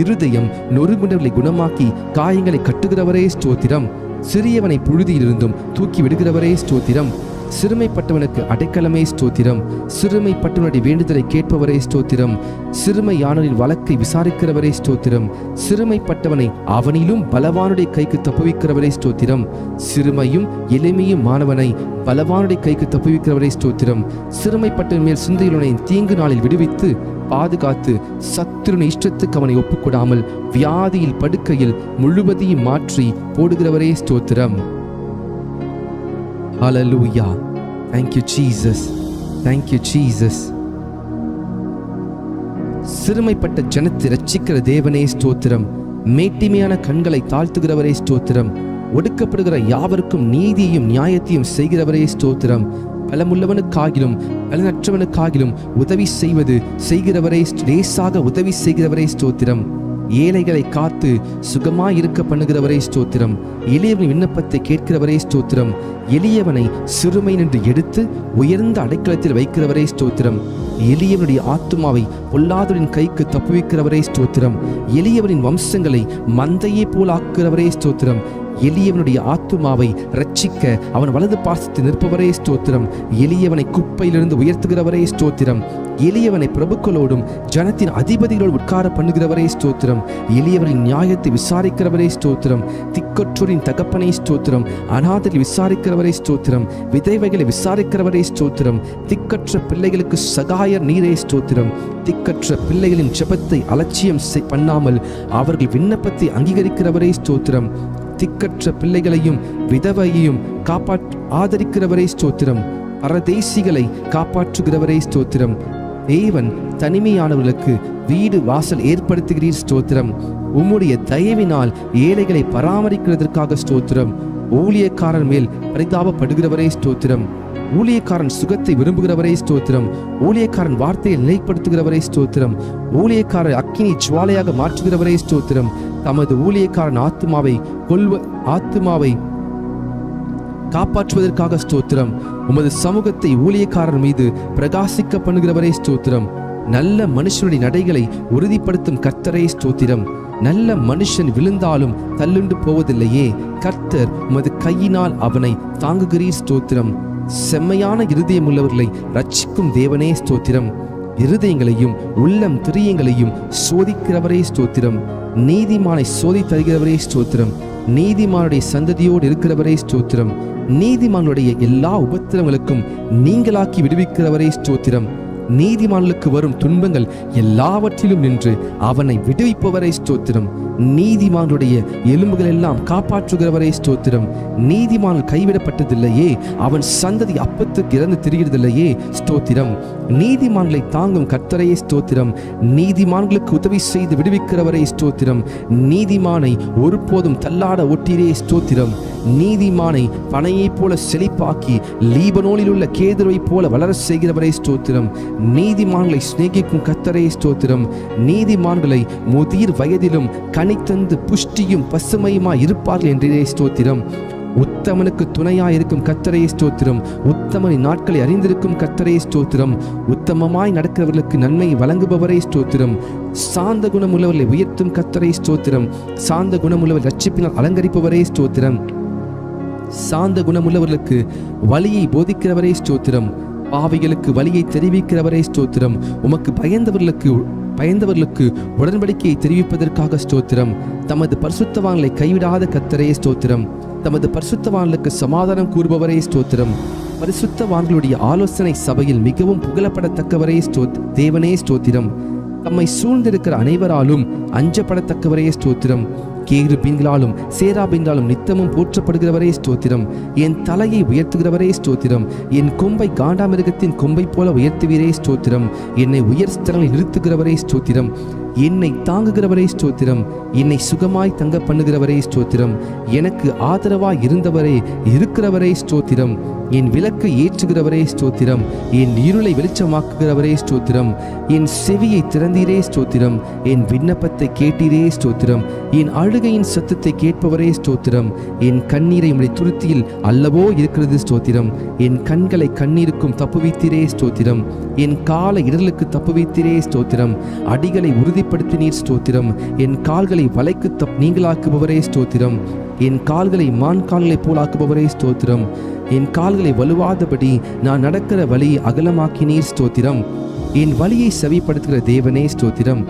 இருதயம் நொறுங்குண்டவர்களை குணமாக்கி காயங்களை கட்டுகிறவரே ஸ்தோத்திரம். சிறியவனை புழுதியிலிருந்தும் தூக்கி விடுகிறவரே ஸ்தோத்திரம். சிறுமைப்பட்டவனுக்கு அடைக்கலமே ஸ்தோத்திரம். சிறுமைப்பட்டவனுடைய வேண்டுதலை கேட்பவரே ஸ்தோத்திரம். சிறுமையானவரின் வழக்கை விசாரிக்கிறவரே ஸ்தோத்திரம். சிறுமைப்பட்டவனை அவனிலும் பலவானுடைய கைக்கு தப்புவிக்கிறவரே ஸ்தோத்திரம். சிறுமையும் எளிமையும் மாணவனை பலவானுடைய கைக்கு தப்புவிக்கிறவரே ஸ்தோத்திரம். சிறுமைப்பட்டவன் மேல் சிந்தையுள்ளவனை தீங்கு நாளில் விடுவித்து பாதுகாத்து சத்துருவின் இஷ்டத்துக்கு அவனை ஒப்புக்கொடாமல் வியாதியில் படுக்கையில் முழுவதையும் மாற்றி போடுகிறவரே ஸ்தோத்திரம். Hallelujah. Thank you, Jesus. Thank you, Jesus. சிறுமைப்பட்ட ஜனத்தை ரட்சிக்கிற தேவனே ஸ்தோத்திரம். மேட்டிமையான கண்களை தாழ்த்துகிறவரே ஸ்தோத்திரம். ஒடுக்கப்படுகிற யாவருக்கும் நீதியையும் நியாயத்தையும் செய்கிறவரே ஸ்தோத்திரம். பலமுள்ளவனுக்காகிலும் பலனற்றவனுக்காகிலும் உதவி செய்கிறவரே, லேசாக உதவி செய்கிறவரே ஸ்தோத்திரம். ஏழைகளை காத்து சுகமாயிருக்க பண்ணுகிறவரே ஸ்தோத்திரம். எளியவனின் விண்ணப்பத்தை கேட்கிறவரே ஸ்தோத்திரம். எளியவனை சிறுமை நின்று எடுத்து உயர்ந்த அடைக்கலத்தில் வைக்கிறவரே ஸ்தோத்திரம். எளியவனுடைய ஆத்துமாவை பொல்லாதவரின் கைக்கு தப்புவிக்கிறவரே ஸ்தோத்திரம். எளியவனின் வம்சங்களை மந்தையே போல் ஆக்குகிறவரே ஸ்தோத்திரம். எளியவனுடைய ஆத்துமாவை ரட்சிக்க அவன் வலது பாசத்தை நிற்பவரே ஸ்தோத்திரம். எளியவனை குப்பையிலிருந்து உயர்த்துகிறவரே ஸ்தோத்திரம். எளியவனை பிரபுக்களோடும் ஜனத்தின் அதிபதிகளோடு உட்கார பண்ணுகிறவரே ஸ்தோத்திரம். எளியவரின் நியாயத்தை விசாரிக்கிறவரே ஸ்தோத்திரம். திக்கற்றோரின் தகப்பனை ஸ்தோத்திரம். அநாதரை விசாரிக்கிறவரே ஸ்தோத்திரம். விதைவைகளை விசாரிக்கிறவரே ஸ்தோத்திரம். திக்கற்ற பிள்ளைகளுக்கு சகாயர் நீரே ஸ்தோத்திரம். திக்கற்ற பிள்ளைகளின் ஜெபத்தை அலட்சியம் பண்ணாமல் அவர்கள் விண்ணப்பத்தை அங்கீகரிக்கிறவரே ஸ்தோத்திரம். திக்கற்ற பிள்ளைகளையும் விதவையையும் ஆதரிக்கிறவரே ஸ்தோத்திரம். பரதேசிகளை காப்பாற்றுகிறவரே ஸ்தோத்திரம். தேவன் தனிமையானவர்களுக்கு வீடு வாசல் ஏற்படுத்துகிறீர் ஸ்தோத்திரம். உம்முடைய தயவினால் ஏழைகளை பராமரிக்கிறதற்காக ஸ்தோத்திரம். ஊழியக்காரன் மேல் பரிதாபப்படுகிறவரே ஸ்தோத்திரம். ஊழியக்காரன் சுகத்தை விரும்புகிறவரே ஸ்தோத்திரம். ஊழியக்காரன் வார்த்தையை நிலைப்படுத்துகிறவரே ஸ்தோத்திரம். ஊழியக்காரர் அக்கினி ஜுவாலையாக மாற்றுகிறவரே ஸ்தோத்திரம். தமது ஊழியக்காரன் ஆத்துமாவை காப்பாற்றுவதற்காக ஸ்தோத்திரம். உமது சமூகத்தை ஊழியக்காரர் மீது பிரகாசிக்க பண்ணுகிறவரே ஸ்தோத்திரம். நல்ல மனுஷனுடைய நடைகளை உறுதிப்படுத்தும் கர்த்தரே ஸ்தோத்திரம். நல்ல மனுஷன் விழுந்தாலும் தள்ளுண்டு போவதில்லையே, கர்த்தர் உமது கையினால் அவனை தாங்குகிறீர் ஸ்தோத்திரம். செம்மையான இருதயம் உள்ளவர்களை ரட்சிக்கும் தேவனே ஸ்தோத்திரம். இருதயங்களையும் உள்ளம் திரியங்களையும் சோதிக்கிறவரே ஸ்தோத்திரம். நீதிமானை சோதி தருகிறவரே ஸ்தோத்திரம். நீதிமானுடைய சந்ததியோடு இருக்கிறவரே ஸ்தோத்திரம். நீதிமானுடைய எல்லா உபத்திரங்களுக்கும் நீங்களாக்கி விடுவிக்கிறவரே ஸ்தோத்திரம். நீதிமானுக்கு வரும் துன்பங்கள் எல்லாவற்றிலும் நின்று அவனை விடுவிப்பவரே ஸ்தோத்திரம். நீதிமானுடைய எலும்புகள் எல்லாம் காப்பாற்றுகிறவரே ஸ்தோத்திரம். நீதிமான் கைவிடப்பட்டதில்லையே, அவன் சந்ததி அப்பத்துக்கு இறந்து திரிகிறதில்லையே ஸ்தோத்திரம். நீதிமான்களை தாங்கும் கர்த்தரையே ஸ்தோத்திரம். நீதிமான்களுக்கு உதவி செய்து விடுவிக்கிறவரே ஸ்தோத்திரம். நீதிமானை ஒருபோதும் தள்ளாட ஒட்டிரே ஸ்தோத்திரம். நீதிமானை பனையைப் போல செழிப்பாக்கி லீபனோனில் உள்ள கேதுருவை போல வளர செய்கிறவரே ஸ்தோத்திரம். நீதிமான்களை சிநேகிக்கும் கர்த்தரே ஸ்தோத்திரம். நீதிமான்களை முதிர் வயதிலும் கனித்தந்து புஷ்டியும் பசுமையுமாய் இருப்பார்கள் என்றே ஸ்தோத்திரம். உத்தமனுக்கு துணையாயிருக்கும் கர்த்தரே ஸ்தோத்திரம். உத்தமனின் நாட்களை அறிந்திருக்கும் கர்த்தரே ஸ்தோத்திரம். உத்தமமாய் நடக்கிறவர்களுக்கு நன்மை வழங்குபவரே ஸ்தோத்திரம். சாந்த குணமுள்ளவர்களை உயர்த்தும் கர்த்தரே ஸ்தோத்திரம். சாந்த குணமுள்ளவர் ரட்சிப்பினால் அலங்கரிப்பவரே ஸ்தோத்திரம். சாந்த குணமுள்ளவர்களுக்கு வழியை போதிக்கிறவரே ஸ்தோத்திரம். பாவிகளுக்கு வழியை தெரிவிக்கிறவரே ஸ்தோத்திரம். உமக்கு பயந்தவர்களுக்கு உடன்படிக்கையை தெரிவிப்பதற்காக ஸ்தோத்திரம். தமது பரிசுத்தவான்களை கைவிடாத கர்த்தரே ஸ்தோத்திரம். தமது பரிசுத்தவான்களுக்கு சமாதானம் கூறுபவரே ஸ்தோத்திரம். பரிசுத்தவான்களுடைய ஆலோசனை சபையில் மிகவும் புகழப்படத்தக்கவரே தேவனே ஸ்தோத்திரம். தம்மை சூழ்ந்திருக்கிற அனைவராலும் அஞ்சப்படத்தக்கவரே ஸ்தோத்திரம். கேருபீன்களாலும் சேராபீன்களாலும் நித்தமும் போற்றப்படுகிறவரே ஸ்தோத்திரம். என் தலையை உயர்த்துகிறவரே ஸ்தோத்திரம். என் கொம்பை காண்டாமிருகத்தின் கொம்பை போல உயர்த்துவீரே ஸ்தோத்திரம். என்னை உயர் ஸ்தலங்களில் நிறுத்துகிறவரே ஸ்தோத்திரம். என்னை தாங்குகிறவரே ஸ்தோத்திரம். என்னை சுகமாய் தங்க பண்ணுகிறவரே ஸ்தோத்திரம். எனக்கு ஆதரவாய் இருந்தவரே இருக்கிறவரே ஸ்தோத்திரம். என் விளக்கை ஏற்றுகிறவரே ஸ்தோத்திரம். என் இருளை வெளிச்சமாக்குகிறவரே ஸ்தோத்திரம். என் செவியை திறந்தீரே ஸ்தோத்திரம். என் விண்ணப்பத்தை கேட்டீரே ஸ்தோத்திரம். என் அழுகையின் சத்தத்தை கேட்பவரே ஸ்தோத்திரம். என் கண்ணீரை உம்முடைய துருத்தியில் அல்லவோ இருக்கிறது ஸ்தோத்திரம். என் கண்களை கண்ணீருக்கும் தப்புவித்தீரே ஸ்தோத்திரம். என் கால இடர்களுக்கு தப்புவித்தீரே ஸ்தோத்திரம். அடிகளை உறுதிப்படுத்தினீர் ஸ்தோத்திரம். என் கால்களை வலைக்கு நீங்களாக்குபவரே ஸ்தோத்திரம். என் கால்களை மான் கால்களைப் போல் ஆக்குபவரே ஸ்தோத்திரம். என் கால்களை வலுவாதபடி நான் நடக்கிற வழியை அகலமாக்கினீர் ஸ்தோத்திரம். என் வழியை செவிப்படுத்துகிற தேவனே ஸ்தோத்திரம்.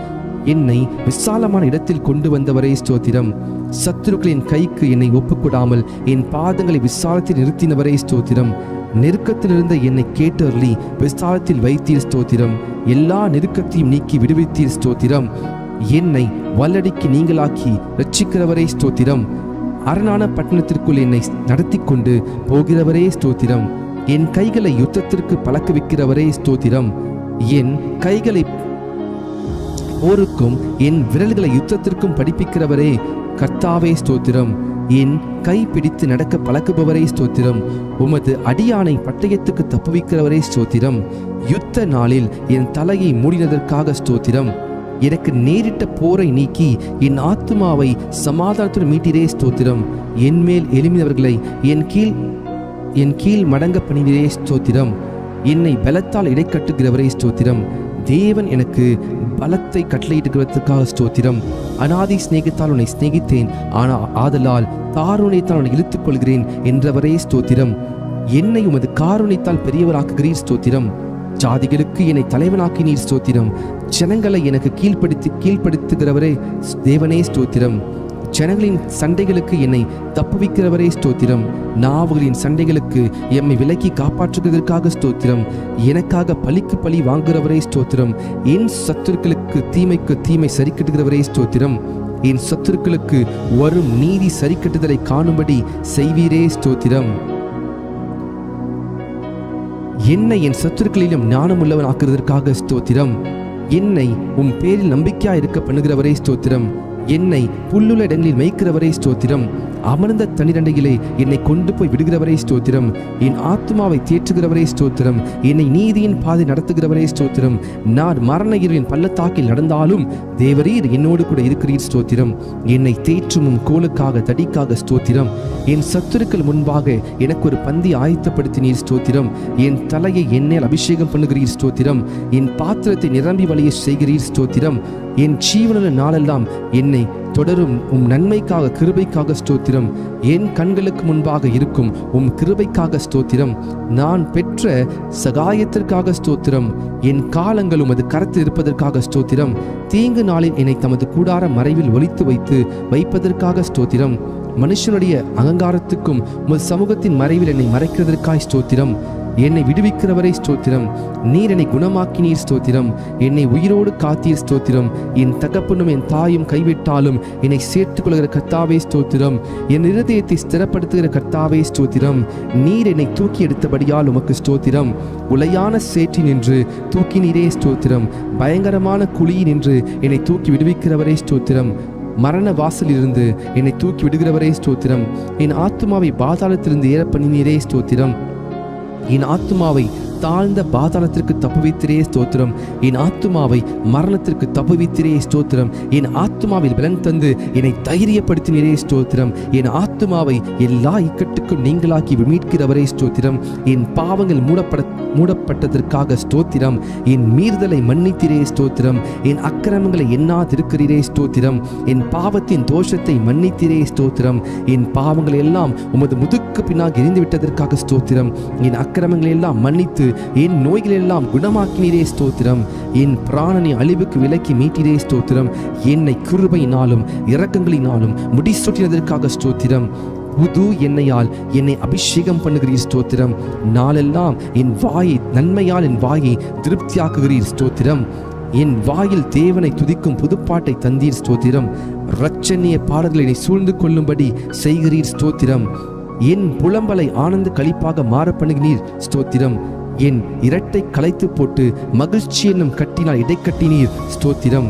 என்னை விசாலமான இடத்தில் கொண்டு வந்தவரே ஸ்தோத்திரம். சத்துருக்களின் கைக்கு என்னை ஒப்புக்கொடாமல் என் பாதங்களை விசாலத்தில் நிறுத்தினவரே ஸ்தோத்திரம். நெருக்கத்திலிருந்த என்னை கேட்டருளி விசாலத்தில் வைத்தீர் ஸ்தோத்திரம். எல்லா நெருக்கத்தையும் நீக்கி விடுவித்தீர் ஸ்தோத்திரம். என்னை வல்லடிக்கு நீங்களாக்கி ரட்சிக்கிறவரே ஸ்தோத்திரம். அரணான பட்டணத்திற்குள் என்னை நடத்தி கொண்டு போகிறவரே ஸ்தோத்திரம். என் கைகளை யுத்தத்திற்கு பழக்க வைக்கிறவரே ஸ்தோத்திரம். என் கைகளை போருக்கும் என் விரல்களை யுத்தத்திற்கும் படிப்பிக்கிறவரே கர்த்தாவே ஸ்தோத்திரம். என் கை பிடித்து நடக்க பழக்குபவரே ஸ்தோத்திரம். உமது அடியானை பட்டயத்துக்கு தப்புவிக்கிறவரே ஸ்தோத்திரம். யுத்த நாளில் என் தலையை மூடினதற்காக ஸ்தோத்திரம். எனக்கு நேரிட்ட போரை நீக்கி என் ஆத்துமாவை சமாதானத்துடன் மீட்டிரே ஸ்தோத்திரம். என் மேல் எழும்பினவர்களை என் கீழ் மடங்க பணிவீரே ஸ்தோத்திரம். என்னை பலத்தால் இடைக்கட்டுகிறவரே ஸ்தோத்திரம். தேவன் எனக்கு பலத்தை கட்டளையிடுகிறதுக்காக ஸ்தோத்திரம். அநாதி சிநேகத்தால் உன்னை சிநேகித்தேன், ஆதலால் காருண்யத்தால் உன்னை இழுத்துக் கொள்கிறேன் என்றவரே ஸ்தோத்திரம். என்னை உமது காருண்யத்தால் பெரியவராக்குகிறீர் ஸ்தோத்திரம். ஜாதிகளுக்கு என்னை தலைவனாக்கினீர் ஸ்தோத்திரம். ஜனங்களை எனக்கு கீழ்ப்படுத்துகிறவரே தேவனே ஸ்தோத்திரம். ஜனங்களின் சண்டைகளுக்கு என்னை தப்புவிக்கிறவரே ஸ்தோத்திரம். நாவுகளின் சண்டைகளுக்கு எம்மை விலக்கி காப்பாற்றுவதற்காக ஸ்தோத்திரம். எனக்காக பழிக்கு பழி வாங்குகிறவரே ஸ்தோத்திரம். என் சத்துருக்களுக்கு தீமைக்கு தீமை சரிக்கட்டுகிறவரே ஸ்தோத்திரம். என் சத்துருக்களுக்கு வரும் நீதி சரிக்கட்டுதலை காணும்படி செய்வீரே ஸ்தோத்திரம். என்னை என் சத்துருக்களிலும் ஞானமுள்ளவன் ஆக்குவதற்காக ஸ்தோத்திரம். என்னை உம் பேரில் நம்பிக்கையா இருக்க பண்ணுகிறவரே ஸ்தோத்திரம். என்னை புல்லுள்ள இடங்களில் மேய்க்கிறவரே ஸ்தோத்திரம். அமர்ந்த தண்ணீரண்டையிலே என்னை கொண்டு போய் விடுகிறவரே ஸ்தோத்திரம். என் ஆத்துமாவை தேற்றுகிறவரே ஸ்தோத்திரம். என்னை நீதியின் பாதை நடத்துகிறவரே ஸ்தோத்திரம். நான் மரண இருளின் பள்ளத்தாக்கில் நடந்தாலும் தேவரீர் என்னோடு கூட இருக்கிறீர் ஸ்தோத்திரம். என்னை தேற்றும் கோலுக்காக தடிக்காக ஸ்தோத்திரம். என் சத்துருக்கள் முன்பாக எனக்கு ஒரு பந்தி ஆயத்தப்படுத்தினீர் ஸ்தோத்திரம். என் தலையை எண்ணெயில் அபிஷேகம் பண்ணுகிறீர் ஸ்தோத்திரம். என் பாத்திரத்தை நிரம்பி வழிய செய்கிறீர் ஸ்தோத்திரம். என் ஜீவனுள்ள நாளெல்லாம் என்னை தொடரும் உம் நன்மைக்காக கிருபைக்காக ஸ்தோத்திரம். என் கண்களுக்கு முன்பாக இருக்கும் உம் கிருபைக்காக ஸ்தோத்திரம். நான் பெற்ற சகாயத்திற்காக ஸ்தோத்திரம். என் காலங்கள் உமது கரத்தில் இருப்பதற்காக ஸ்தோத்திரம். தீங்கு நாளில் என்னை தமது கூடார மறைவில் ஒளித்து வைப்பதற்காக ஸ்தோத்திரம். மனுஷனுடைய அகங்காரத்துக்கும் உமது சமூகத்தின் மறைவில் என்னை மறைக்கிறதற்காய் ஸ்தோத்திரம். என்னை விடுவிக்கிறவரை ஸ்தோத்திரம். நீர் என்னை குணமாக்கினீர் ஸ்தோத்திரம். என்னை உயிரோடு காத்தீர் ஸ்தோத்திரம். என் தகப்பனும் என் தாயும் கைவிட்டாலும் என்னை சேர்த்துக் கொள்கிற கர்த்தாவே ஸ்தோத்திரம். என் இருதயத்தை ஸ்திரப்படுத்துகிற கர்த்தாவே ஸ்தோத்திரம். நீர் என்னை தூக்கி எடுத்தபடியால் உமக்கு ஸ்தோத்திரம். உளையான சேற்றில் நின்று தூக்கினீரே ஸ்தோத்திரம். பயங்கரமான குழியில் நின்று என்னை தூக்கி விடுவிக்கிறவரே ஸ்தோத்திரம். மரண வாசலிலிருந்து என்னை தூக்கி விடுகிறவரே ஸ்தோத்திரம். என் ஆத்துமாவை பாதாளத்திலிருந்து ஏற பண்ணினீரே ஸ்தோத்திரம். என் ஆத்துமாவை தாழ்ந்த பாதாளத்திற்கு தப்புவித்திரே ஸ்தோத்திரம். என் ஆத்துமாவை மரணத்திற்கு தப்புவித்திரே ஸ்தோத்திரம். என் ஆத்துமாவில் பலன் தந்து என்னை தைரியப்படுத்தினரே ஸ்தோத்திரம். என் ஆத்துமாவை எல்லா இக்கட்டுக்கும் நீங்களாக்கி மீட்கிறவரே ஸ்தோத்திரம். என் பாவங்கள் மூடப்பட்டதற்காக ஸ்தோத்திரம். என் மீறுதலை மன்னித்திரே ஸ்தோத்திரம். என் அக்கிரமங்களை எண்ணாதிருக்கிறீரே ஸ்தோத்திரம். என் பாவத்தின் தோஷத்தை மன்னித்திரே ஸ்தோத்திரம். என் பாவங்களை எல்லாம் உமது முதுக்கு பின்னாக எரிந்துவிட்டதற்காக ஸ்தோத்திரம். என் அக்கிரமங்களை எல்லாம் மன்னித்து என் நோய்கள் எல்லாம் குணமாக்கினீரே ஸ்தோத்திரம். என் பிராணனை அழிவுக்கு விலக்கி மீட்டிரே ஸ்தோத்திரம். என்னை கிருபையினாலும் இரக்கங்களினாலும் முடிசூட்டினதற்காக ஸ்தோத்திரம். புது எண்ணெயால் என்னை அபிஷேகம் பண்ணுகிறீர் ஸ்தோத்திரம். நாளெல்லாம் என் வாயை நன்மையால் என் வாயை திருப்தியாக்குகிறீர் ஸ்தோத்திரம். என் வாயில் தேவனை துதிக்கும் புதுப்பாட்டை தந்தீர் ஸ்தோத்திரம். இரட்சணிய பாடல்களை சூழ்ந்து கொள்ளும்படி செய்கிறீர் ஸ்தோத்திரம். என் புலம்பலை ஆனந்த களிப்பாக மாற பண்ணுகிறீர் ஸ்தோத்திரம். என் இரட்டை களைத்து போட்டு மகிழ்ச்சி என்னும் கட்டினால் இடைக்கட்டினீர் ஸ்தோத்திரம்.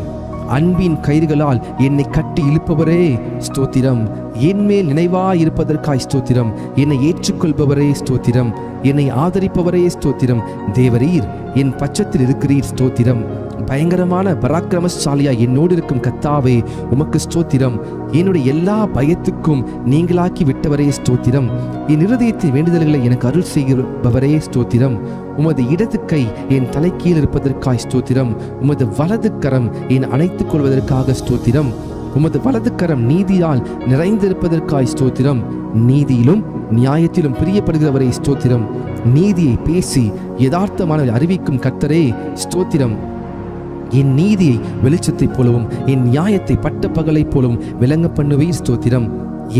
அன்பின் கயிறுகளால் என்னை கட்டி இழுப்பவரே ஸ்தோத்திரம். என் மேல் நினைவாயிருப்பதற்காய் ஸ்தோத்திரம். என்னை ஏற்றுக்கொள்பவரே ஸ்தோத்திரம். என்னை ஆதரிப்பவரே ஸ்தோத்திரம். தேவரீர் என் பட்சத்தில் இருக்கிறீர் ஸ்தோத்திரம். பயங்கரமான பராக்கிரமசாலியா என்னோடு இருக்கும் கர்த்தாவே உமக்கு ஸ்தோத்திரம். என்னுடைய எல்லா பயத்துக்கும் நீங்களாக்கி விட்டவரே ஸ்தோத்திரம். என் இருதயத்தின் வேண்டுதல்களை எனக்கு அருள் செய்கிறவரே ஸ்தோத்திரம். உமது இடது கை என் தலைக்கீழ் இருப்பதற்காய் ஸ்தோத்திரம். உமது வலது கரம் என் அணைத்துக் கொள்வதற்காக ஸ்தோத்திரம். உமது வலது கரம் நீதியால் நிறைந்திருப்பதற்காய் ஸ்தோத்திரம். நீதியிலும் நியாயத்திலும் பிரியப்படுகிறவரே ஸ்தோத்திரம். நீதியை பேசி யதார்த்தமான அறிவிக்கும் கர்த்தரே ஸ்தோத்திரம். என் நீதியை வெளிச்சத்தைப் போலவும் என் நியாயத்தை பட்ட பகலைப் போலவும் விளங்க பண்ணுவீர் ஸ்தோத்திரம்.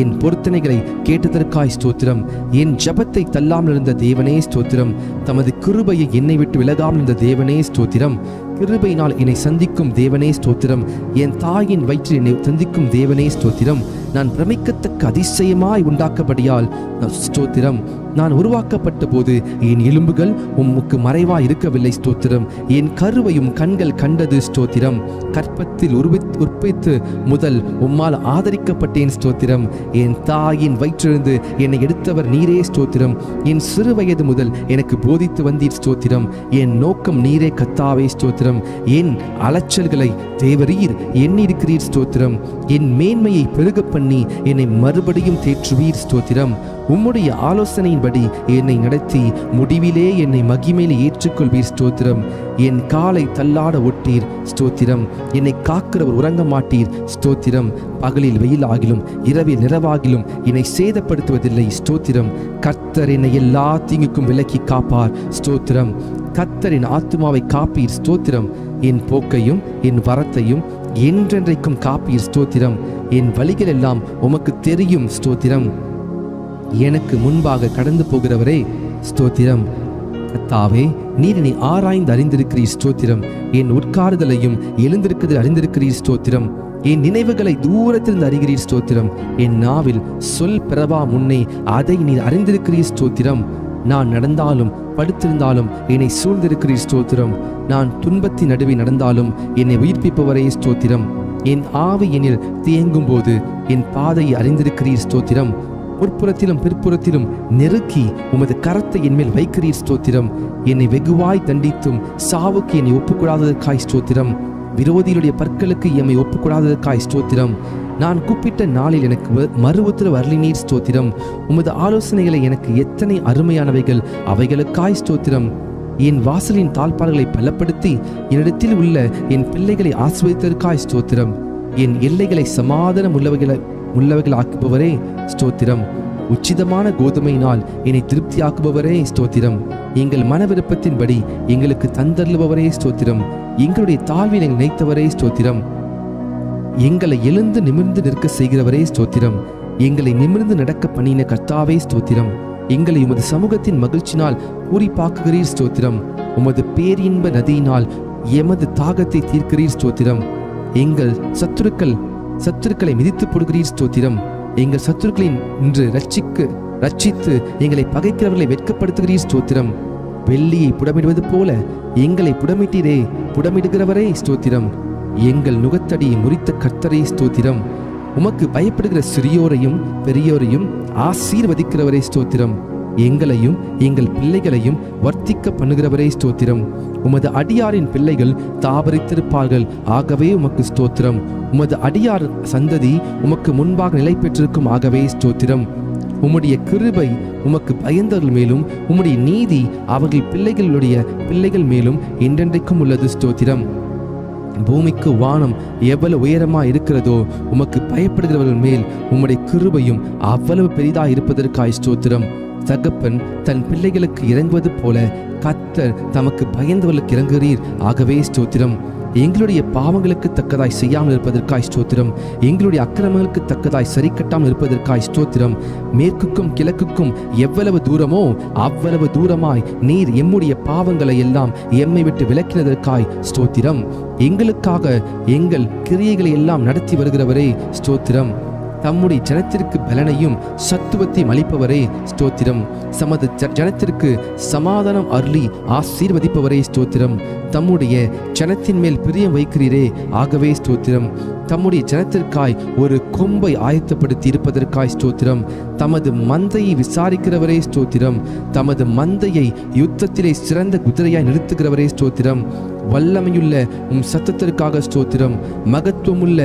என் பொருத்தனைகளை கேட்டதற்காய் ஸ்தோத்திரம். என் ஜபத்தை தள்ளாமல் இருந்த தேவனே ஸ்தோத்திரம். தமது கிருபையை என்னை விட்டு விலகாமல் இருந்த தேவனே ஸ்தோத்திரம். கிருபையினால் என்னை சந்திக்கும் தேவனே ஸ்தோத்திரம். என் தாயின் வயிற்றில் என்னை சந்திக்கும் தேவனே ஸ்தோத்திரம். நான் பிரமிக்கத்தக்க அதிசயமாய் உண்டாக்கப்படியால் ஸ்தோத்திரம். நான் உருவாக்கப்பட்ட போது என் எலும்புகள் உமக்கு மறைவாய் இருக்கவில்லை ஸ்தோத்திரம். என் கருவையும் கண்கள் கண்டது ஸ்தோத்திரம். கற்பத்தில் உற்பத்தி முதல் உம்மால் ஆதரிக்கப்பட்டேன் ஸ்தோத்திரம். என் தாயின் வயிற்றிலிருந்து என்னை எடுத்தவர் நீரே ஸ்தோத்திரம். என் சிறு வயது முதல் எனக்கு போதித்து வந்தீர் ஸ்தோத்திரம். என் நோக்கம் நீரே கர்த்தாவே ஸ்தோத்திரம். என் அலைச்சல்களை தேவரீர் எண்ணிருக்கிறீர் ஸ்தோத்திரம். என் மேன்மையை பெருக பண்ணி என்னை மறுபடியும் தேற்றுவீர் ஸ்தோத்திரம். உம்முடைய ஆலோசனையின்படி என்னை நடத்தி முடிவிலே என்னை மகிமையிலே ஏற்றுக்கொள்வீர் ஸ்தோத்திரம். என் காலை தள்ளாட ஒட்டீர் ஸ்தோத்திரம். என்னை காக்கிறவர் உறங்க மாட்டீர் ஸ்தோத்திரம். பகலில் வெயிலாகிலும் இரவில் நிறவாகிலும் என்னை சேதப்படுத்துவதில்லை ஸ்தோத்திரம். கர்த்தர் என்னை எல்லா தீங்குக்கும் விலக்கி காப்பார் ஸ்தோத்திரம். கர்த்தரின் ஆத்துமாவை காப்பீர் ஸ்தோத்திரம். என் போக்கையும் என் வரத்தையும் என்றென்றைக்கும் காப்பீர் ஸ்தோத்திரம். என் வழிகள் எல்லாம் உமக்கு தெரியும் ஸ்தோத்திரம். எனக்கு முன்பாக கடந்து போகிறவரே ஸ்தோத்திரம். கர்த்தாவே, நீர் என்னை ஆராய்ந்து அறிந்திருக்கிறீர் ஸ்தோத்திரம். என் உட்காருதலையும் எழுந்திருக்கிறதை அறிந்திருக்கிறீர் ஸ்தோத்திரம். என் நினைவுகளை தூரத்திலிருந்து அறிகிறீர் ஸ்தோத்திரம். என் நாவில் சொல் பிறவா முன்னே அதை நீர் அறிந்திருக்கிறீர் ஸ்தோத்திரம். நான் நடந்தாலும் படுத்திருந்தாலும் என்னை சூழ்ந்திருக்கிறீர் ஸ்தோத்திரம். நான் துன்பத்தின் நடுவே நடந்தாலும் என்னை உயிர்ப்பிப்பவரே ஸ்தோத்திரம். என் ஆவி என்னில் தேங்கும் போது என் பாதையை அறிந்திருக்கிறீர் ஸ்தோத்திரம். முற்புறத்திலும் பிற்புறத்திலும் நெருக்கி உமது கரத்தை என்மேல் வைக்கிறீர் ஸ்தோத்திரம். என்னை வெகுவாய் தண்டித்தும் சாவுக்கு என்னை ஒப்புக்கூடாததற்காய் ஸ்தோத்திரம். விரோதிகளுடைய பற்களுக்கு எம்மை ஒப்புக்கூடாததற்காய் ஸ்தோத்திரம். நான் கூப்பிட்ட நாளில் எனக்கு மறு உத்தரவு அருளினீர் ஸ்தோத்திரம். உமது ஆலோசனைகளை எனக்கு எத்தனை அருமையானவைகள், அவைகளுக்காய் ஸ்தோத்திரம். என் வாசலின் தாழ்பால்களை பலப்படுத்தி என்னிடத்தில் உள்ள என் பிள்ளைகளை ஆசீர்வதித்ததற்காய் ஸ்தோத்திரம். என் எல்லைகளை சமாதானம் உள்ளவைகளாக்குபவரே ஸ்தோத்திரம். உச்சிதமான கோதுமையினால் என்னை திருப்தியாக்குபவரே ஸ்தோத்திரம். எங்கள் மன விருப்பத்தின்படி எங்களுக்கு தந்தருளுபவரே ஸ்தோத்திரம். எங்களுடைய தாழ்வில் எங்கள் நினைத்தவரே ஸ்தோத்திரம். எங்களை எழுந்து நிமிர்ந்து நிற்க செய்கிறவரே ஸ்தோத்திரம். எங்களை நிமிர்ந்து நடக்க பண்ணின கர்த்தாவே ஸ்தோத்திரம். எங்களை உமது சமூகத்தின் மகிழ்ச்சினால் பூரிப்பாக்குகிறீர் ஸ்தோத்திரம். உமது பேரின்ப நதியினால் எமது தாகத்தை தீர்க்கிறீர் ஸ்தோத்திரம். எங்கள் சத்துருக்களை மிதித்து போடுகிறீர் ஸ்தோத்திரம். எங்கள் சத்துருக்களை இன்று ரட்சித்து எங்களை பகைக்கிறவர்களை வெட்கப்படுத்துகிறீர் ஸ்தோத்திரம். வெள்ளியை புடமிடுவது போல எங்களை புடமிட்டீரே, புடமிடுகிறவரே ஸ்தோத்திரம். எங்கள் நுகத்தடியை முறித்த கர்த்தரே ஸ்தோத்திரம். உமக்கு பயப்படுகிற சிறியோரையும் பெரியோரையும் ஆசீர்வதிக்கிறவரே ஸ்தோத்திரம். எங்களையும் எங்கள் பிள்ளைகளையும் வர்த்திக்க பண்ணுகிறவரே ஸ்தோத்திரம். உமது அடியாரின் பிள்ளைகள் தாபரித்திருப்பார்கள், ஆகவே உமக்கு ஸ்தோத்திரம். உமது அடியார் சந்ததி உமக்கு முன்பாக நிலை பெற்றிருக்கும், ஆகவே ஸ்தோத்திரம். உம்முடைய கிருபை உமக்கு பயந்தவர்கள் மேலும் உம்முடைய நீதி அவர்கள் பிள்ளைகள் மேலும் என்றென்றைக்கும் உள்ளது ஸ்தோத்திரம். பூமிக்கு வானம் எவ்வளவு உயரமா இருக்கிறதோ உமக்கு பயப்படுகிறவர்கள் மேல் உம்முடைய கிருபையும் அவ்வளவு பெரிதா இருப்பதற்காய் ஸ்தோத்திரம். தகப்பன் தன் பிள்ளைகளுக்கு இறங்குவது போல கர்த்தர் தமக்கு பயந்தவர்களுக்கு இறங்குகிறீர், ஆகவே ஸ்தோத்திரம். எங்களுடைய பாவங்களுக்கு தக்கதாய் செய்யாமல் இருப்பதற்காய் ஸ்தோத்திரம். எங்களுடைய அக்கிரமங்களுக்கு தக்கதாய் சரி கட்டாமல் இருப்பதற்காய் ஸ்தோத்திரம். மேற்குக்கும் கிழக்குக்கும் எவ்வளவு தூரமோ அவ்வளவு தூரமாய் நீர் எம்முடைய பாவங்களை எல்லாம் எம்மை விட்டு விலக்கினதற்காய் ஸ்தோத்திரம். எங்களுக்காக எங்கள் கிரியைகளை எல்லாம் நடத்தி வருகிறவரே ஸ்தோத்திரம். தம்முடைய ஜனத்திற்கு பலனையும் சத்துவத்தையும் அளிப்பவரே ஸ்தோத்திரம். சமது ஜனத்திற்கு சமாதானம் அருளி ஆசீர்வதிப்பவரே ஸ்தோத்திரம். தம்முடைய ஜனத்தின் மேல் பிரியம் வைக்கிறீரே, ஆகவே ஸ்தோத்திரம். தம்முடைய ஜனத்திற்காய் ஒரு கொம்பை ஆயத்தப்படுத்தி இருப்பதற்காய் ஸ்தோத்திரம். தமது மந்தையை விசாரிக்கிறவரே ஸ்தோத்திரம். தமது மந்தையை யுத்தத்திலே சிறந்த குதிரையாய் நிறுத்துகிறவரே ஸ்தோத்திரம். வல்லமையுள்ள சத்தத்திற்காக ஸ்தோத்திரம். மகத்துவமுள்ள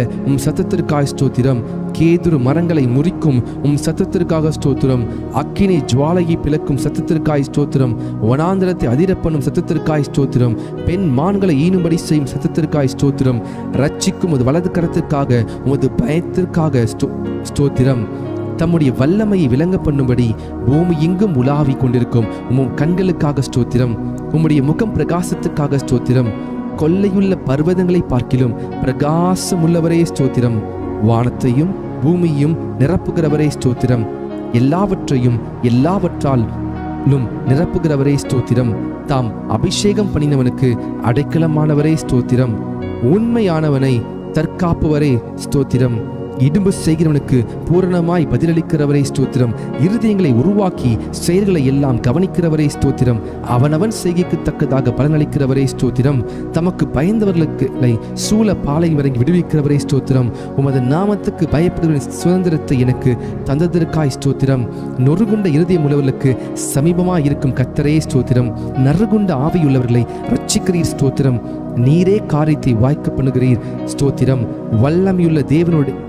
சத்தத்திற்காக ஸ்தோத்திரம். கேதுரு மரங்களை முறிக்கும் சத்தத்திற்காக ஸ்தோத்திரம். அக்கினி ஜுவாலையை பிளக்கும் சத்தத்திற்காய் ஸ்தோத்திரம். வனாந்திரத்தை அதிரப்பண்ணும் சத்தத்திற்காய் ஸ்தோத்திரம். பெண் மான்களை ஈனும்படி செய்யும் சத்தத்திற்காய் ஸ்தோத்திரம். ரட்சிக்கும் வலது கரத்திற்காக உமது பயத்திற்காக ஸ்தோத்திரம். தம்முடைய வல்லமையை விளங்க பண்ணும்படி பூமி எங்கும் உலாவி கொண்டிருக்கும் உம் கண்களுக்காக ஸ்தோத்திரம். உம்முடைய முகம் பிரகாசத்துக்காக ஸ்தோத்திரம். கொள்ளையுள்ள பர்வதங்களை பார்க்கிலும் பிரகாசமுள்ளவரே ஸ்தோத்திரம். வானத்தையும் பூமியையும் நிரப்புகிறவரே ஸ்தோத்திரம். எல்லாவற்றாலும் நிரப்புகிறவரே ஸ்தோத்திரம். தாம் அபிஷேகம் பண்ணினவனுக்கு அடைக்கலமானவரே ஸ்தோத்திரம். உண்மையானவனை தற்காப்புவரே ஸ்தோத்திரம். இடும்பு செய்கிறவனுக்கு பூரணமாய் பதிலளிக்கிறவரே ஸ்தோத்திரம். இருதயங்களை உருவாக்கி செயல்களை எல்லாம் கவனிக்கிறவரே ஸ்தோத்திரம். அவனவன் செய்கைக்கு தக்கதாக பலனளிக்கிறவரே ஸ்தோத்திரம். தமக்கு பயந்தவர்களை சூழ பாலை வரைக்கும் விடுவிக்கிறவரே ஸ்தோத்திரம். உமது நாமத்துக்கு பயப்படுகிற சுதந்திரத்தை எனக்கு தந்ததற்காய் ஸ்தோத்திரம். நொறுகுண்ட இருதயம் உள்ளவர்களுக்கு சமீபமாய் இருக்கும் கர்த்தரே ஸ்தோத்திரம். நறுகுண்ட ஆவியுள்ளவர்களை ரட்சிக்கிறீர் ஸ்தோத்திரம். நீரே காரியத்தை வாய்க்க பண்ணுகிறீர் ஸ்தோத்திரம்.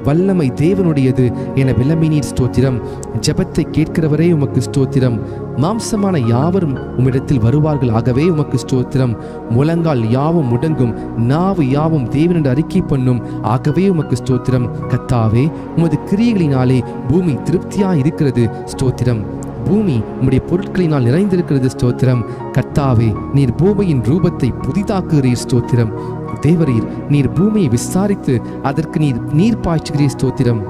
வல்லமை தேவனுடையது என விளம்பினீர் ஸ்தோத்திரம். ஜெபத்தை கேட்கிறவரே உமக்கு ஸ்தோத்திரம். மாம்சமான யாவரும் உம்மிடத்தில் வருவார்கள், ஆகவே உமக்கு ஸ்தோத்திரம். முழங்கால் யாவும் முடங்கும், நாவு யாவும் தேவனோடு அறிக்கை பண்ணும், ஆகவே உமக்கு ஸ்தோத்திரம். கர்த்தாவே, உமது கிரியைகளினாலே பூமி திருப்தியா இருக்கிறது ஸ்தோத்திரம். பூமி உம்முடைய பொருட்களினால் நிறைந்திருக்கிறது ஸ்தோத்திரம். கர்த்தாவே, நீர் பூமியின் ரூபத்தை புதிதாக்குகிறீர் ஸ்தோத்திரம். தேவரீர், நீர் பூமியை விசாரித்து அதற்கு நீர் பாய்ச்சுகிறீர் ஸ்தோத்திரம்.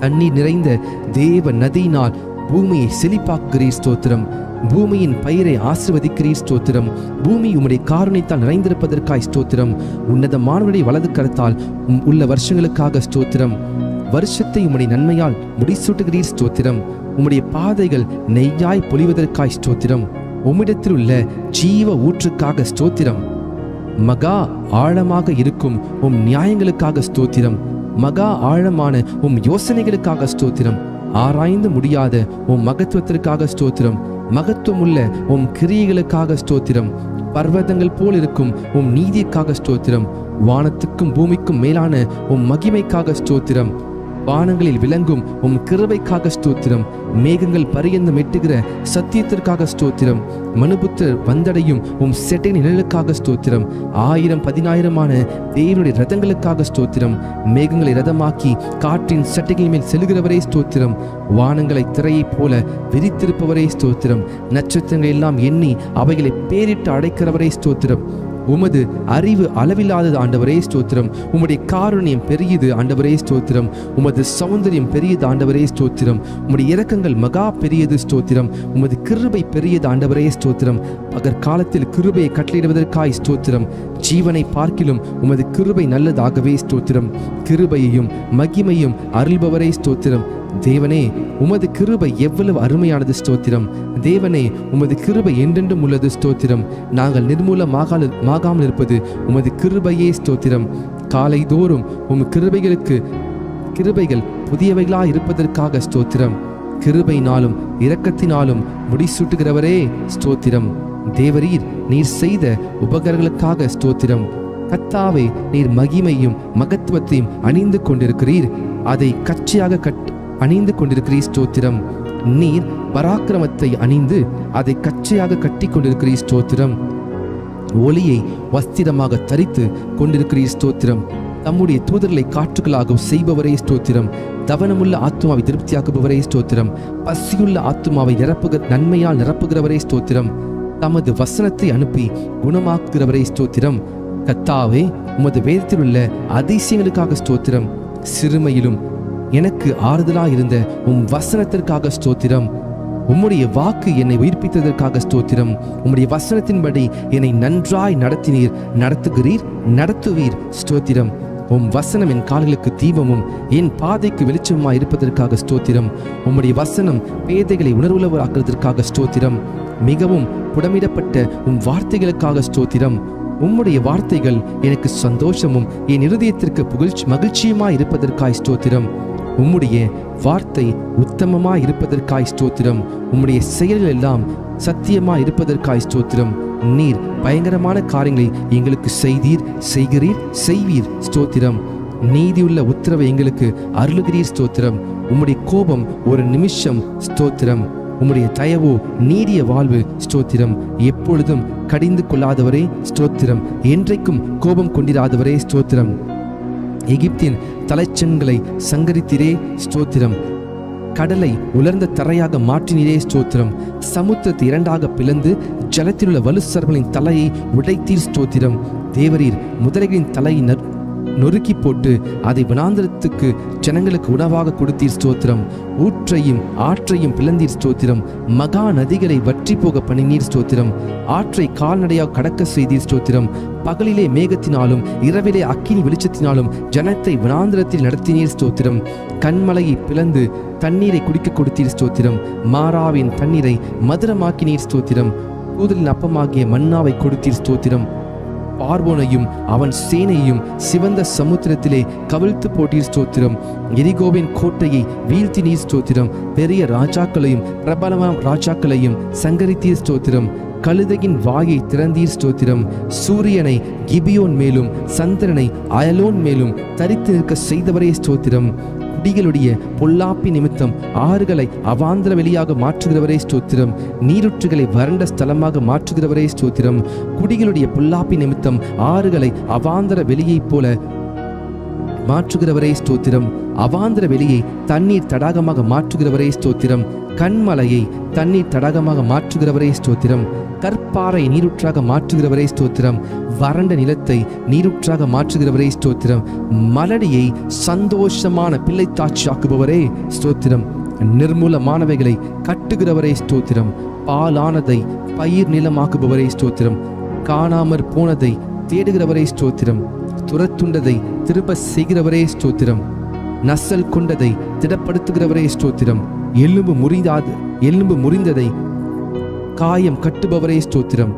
தண்ணீர் நிறைந்த தேவ நதியினால் பூமியை செழிப்பாக்குகிறீர் ஸ்தோத்திரம். பூமியின் பயிரை ஆசீர்வதிக்கிறீர் ஸ்தோத்திரம். பூமி உம்முடைய காருண்யத்தால் நிறைந்திருப்பதற்காய் ஸ்தோத்திரம். உன்னதமானவருடைய வலது கரத்தால் உள்ள வருஷங்களுக்காக ஸ்தோத்திரம். வருஷத்தை உம்முடைய நன்மையால் முடிசூட்டுகிறீர் ஸ்தோத்திரம். உம்முடைய பாதைகள் நெய்யாய் பொழிவதற்காய் ஸ்தோத்திரம். உம்மிடத்தில் உள்ள ஜீவ ஊற்றுக்காக ஸ்தோத்திரம். மகா ஆழமாக இருக்கும் உம் நியாயங்களுக்காக ஸ்தோத்திரம். மகா ஆழமான உம் யோசனைகளுக்காக ஸ்தோத்திரம். ஆராய்ந்து முடியாத உம் மகத்துவத்திற்காக ஸ்தோத்திரம். மகத்துவமுள்ள உம் கிரியைகளுக்காக ஸ்தோத்திரம். பர்வதங்கள் போல் இருக்கும் உம் நீதிக்காக ஸ்தோத்திரம். வானத்துக்கும் பூமிக்கும் மேலான உம் மகிமைக்காக ஸ்தோத்திரம். வானங்களில் விளங்கும் உம் கிருபைக்காக ஸ்தோத்திரம். மேகங்கள் பரியந்தம் எட்டுகிற சத்தியத்திற்காக ஸ்தோத்திரம். மனுபுத்தர் வந்தடையும் உம் செட்டை நிழலுக்காக ஸ்தோத்திரம். 1000-10,000 தேவனுடைய ரதங்களுக்காக ஸ்தோத்திரம். மேகங்களை ரதமாக்கி காற்றின் சட்டைகள் மேல் செல்கிறவரே ஸ்தோத்திரம். வானங்களை திரையைப் போல விரித்திருப்பவரே ஸ்தோத்திரம். நட்சத்திரங்கள் எல்லாம் எண்ணி அவைகளை பேரிட்டு அடைக்கிறவரே ஸ்தோத்திரம். உமது அறிவு அளவில்லாதது ஆண்டவரே ஸ்தோத்திரம். உம்முடைய காருண்யம் பெரியது ஆண்டவரே ஸ்தோத்திரம். உமது சௌந்தரியம் பெரியது ஆண்டவரே ஸ்தோத்திரம். உம்முடைய இரக்கங்கள் மகா பெரியது ஸ்தோத்திரம். உமது கிருபை பெரியது ஆண்டவரே ஸ்தோத்திரம். பகற்காலத்தில் கிருபையை கட்டளையிடுவதற்காய் ஸ்தோத்திரம். ஜீவனை பார்க்கிலும் உமது கிருபை நல்லதாகவே ஸ்தோத்திரம். கிருபையையும் மகிமையும் அருள்பவரே ஸ்தோத்திரம். தேவனே, உமது கிருபை எவ்வளவு அருமையானது ஸ்தோத்திரம். தேவனே, உமது கிருபை என்றென்றும் உள்ளது ஸ்தோத்திரம். நாங்கள் நிர்மூலமாகாமல் இருப்பது உமது கிருபையே ஸ்தோத்திரம். காலை தோறும் உம் கிருபைகள் புதியவைகளாய் இருப்பதற்காக ஸ்தோத்திரம். கிருபையினாலும் இரக்கத்தினாலும் முடிசூட்டுகிறவரே ஸ்தோத்திரம். தேவரீர், நீர் செய்த உபகாரங்களுக்காக ஸ்தோத்திரம். கர்த்தாவே, நீர் மகிமையும் மகத்துவத்தையும் அணிந்து கொண்டிருக்கிறீர். அதை கச்சையாக அணிந்து கொண்டிருக்கிறீர் ஸ்தோத்திரம். நீர் பராக்கிரமத்தை அணிந்து அதை கச்சையாக கட்டி கொண்டிருக்கிறீர் ஸ்தோத்திரம். ஒளியை வஸ்திரமாக தரித்து கொண்டிருக்கிறீர் ஸ்தோத்திரம். தம்முடைய தூதர்களை காற்றுகளாக செய்பவரே ஸ்தோத்திரம். தவனமுள்ள ஆத்மாவை திருப்தியாக்குபவரே ஸ்தோத்திரம். பசியுள்ள ஆத்மாவை நன்மையால் நிரப்புகிறவரே ஸ்தோத்திரம். தமது வசனத்தை அனுப்பி குணமாக்குகிறவரே ஸ்தோத்திரம். கர்த்தாவே, உமது வேதத்தில் உள்ள அதிசயங்களுக்காக ஸ்தோத்திரம். சிறுமையிலும் எனக்கு ஆறுதலாய் இருந்த உம் வசனத்திற்காக ஸ்தோத்திரம். உம்முடைய வாக்கு என்னை உயிர்ப்பித்ததற்காக ஸ்தோத்திரம். உம்முடைய வசனத்தின்படி என்னை நன்றாய் நடத்துவீர் ஸ்தோத்திரம். உம் வசனம் என் கால்களுக்கு தீபமும் என் பாதைக்கு வெளிச்சமாய் இருப்பதற்காக ஸ்தோத்திரம். உம்முடைய வசனம் பேதைகளை உணர்வுள்ளவராக்குவதற்காக ஸ்தோத்திரம். மிகவும் புடமிடப்பட்ட உம் வார்த்தைகளுக்காக ஸ்தோத்திரம். உம்முடைய வார்த்தைகள் எனக்கு சந்தோஷமும் என் இருதயத்திற்கு மகிழ்ச்சியுமாய் இருப்பதற்காய் ஸ்தோத்திரம். உம்முடைய வார்த்தை உத்தமமாய் இருப்பதற்காய் ஸ்தோத்திரம். உம்முடைய செயல்கள் எல்லாம் சத்தியமாய் இருப்பதற்காய் ஸ்தோத்திரம். நீர் பயங்கரமான காரியங்களை எங்களுக்கு செய்வீர் ஸ்தோத்திரம். நீதியுள்ள உத்தரவை எங்களுக்கு அருளுகிறீர் ஸ்தோத்திரம். உம்முடைய கோபம் ஒரு நிமிஷம் ஸ்தோத்திரம். உம்முடைய தயவோ நீடிய வாழ்வு ஸ்தோத்திரம். எப்பொழுதும் கடிந்து கொள்ளாதவரே ஸ்தோத்திரம். என்றைக்கும் கோபம் கொண்டிராதவரே ஸ்தோத்திரம். எகிப்தின் தலைச்சன்களை சங்கரித்திரே ஸ்தோத்திரம். கடலை உலர்ந்த தரையாக மாற்றினீரே ஸ்தோத்திரம். சமுத்திரத்தை இரண்டாக பிளந்து ஜலத்திலுள்ள வலுசர்களின் தலையை உடைத்தீர் ஸ்தோத்திரம். தேவரீர் முதலைகளின் தலையை நொறுக்கி போட்டு அதை வனாந்திரத்துக்கு ஜனங்களுக்கு உணவாக கொடுத்தீர் ஸ்தோத்திரம். ஊற்றையும் ஆற்றையும் பிளந்தீர் ஸ்தோத்திரம். மகா நதிகளை வற்றி போக பண்ணினீர் ஸ்தோத்திரம். ஆற்றை கால்நடையாக கடக்க செய்தீர் ஸ்தோத்திரம். பகலிலே மேகத்தினாலும் இரவிலே அக்கினி வெளிச்சத்தினாலும் ஜனத்தை வனாந்திரத்தில் நடத்தினீர் ஸ்தோத்திரம். கண்மலையை பிளந்து தண்ணீரை குடிக்க கொடுத்தீர் ஸ்தோத்திரம். மாறாவின் தண்ணீரை மதுரமாக்கினீர் ஸ்தோத்திரம். கூதலின் அப்பமாகிய மன்னாவை கொடுத்தீர் ஸ்தோத்திரம். பார்வோனையும் அவன் சேனையும் சிவந்த சமுத்திரத்திலே கவிழ்த்து போட்டீர் ஸ்தோத்திரம். எரிகோவின் கோட்டையை வீழ்த்தினீர் ஸ்தோத்திரம். பெரிய ராஜாக்களையும் பிரபலமான ராஜாக்களையும் சங்கரித்தீர் ஸ்தோத்திரம். கழுதையின் வாயை திறந்தீர் ஸ்தோத்திரம். சூரியனை கிபியோன் மேலும் சந்திரனை அயலோன் மேலும் தரித்து நிற்க செய்தவரே ஸ்தோத்திரம். குடிகளுடைய பொல்லாப்பி நிமித்தம் ஆறுகளை அவாந்திர வெளியாக மாற்றுகிறவரே ஸ்தோத்திரம். நீருற்றுகளை வறண்ட ஸ்தலமாக மாற்றுகிறவரே ஸ்தோத்திரம். குடிகளுடைய பொல்லாப்பி நிமித்தம் ஆறுகளை அவாந்திர வெளியைப் போல மாற்றுகிறவரே ஸ்தோத்திரம். அவாந்திர வெளியை தண்ணீர் தடாகமாக மாற்றுகிறவரே ஸ்தோத்திரம். கண்மலையை தண்ணீர் தடாகமாக மாற்றுகிறவரே ஸ்தோத்திரம். கற்பாறை நீரூற்றாக மாற்றுகிறவரே ஸ்தோத்திரம். வறண்ட நிலத்தை நீரூற்றாக மாற்றுகிறவரே ஸ்தோத்திரம். மலடியை சந்தோஷமான பிள்ளைத்தாட்சியாக்குபவரே ஸ்தோத்திரம். நிர்மூலமானவைகளை கட்டுகிறவரே ஸ்தோத்திரம். பாலானதை பயிர் நிலமாக்குபவரே ஸ்தோத்திரம். காணாமற் போனதை தேடுகிறவரே ஸ்தோத்திரம். துரத்துண்டதை திரும்ப செய்கிறவரே ஸ்தோத்திரம். நசல் கொண்டதை திடப்படுத்துகிறவரே ஸ்தோத்திரம். எலும்பு முறிந்ததை காயம் கட்டுபவரே ஸ்தோத்திரம்.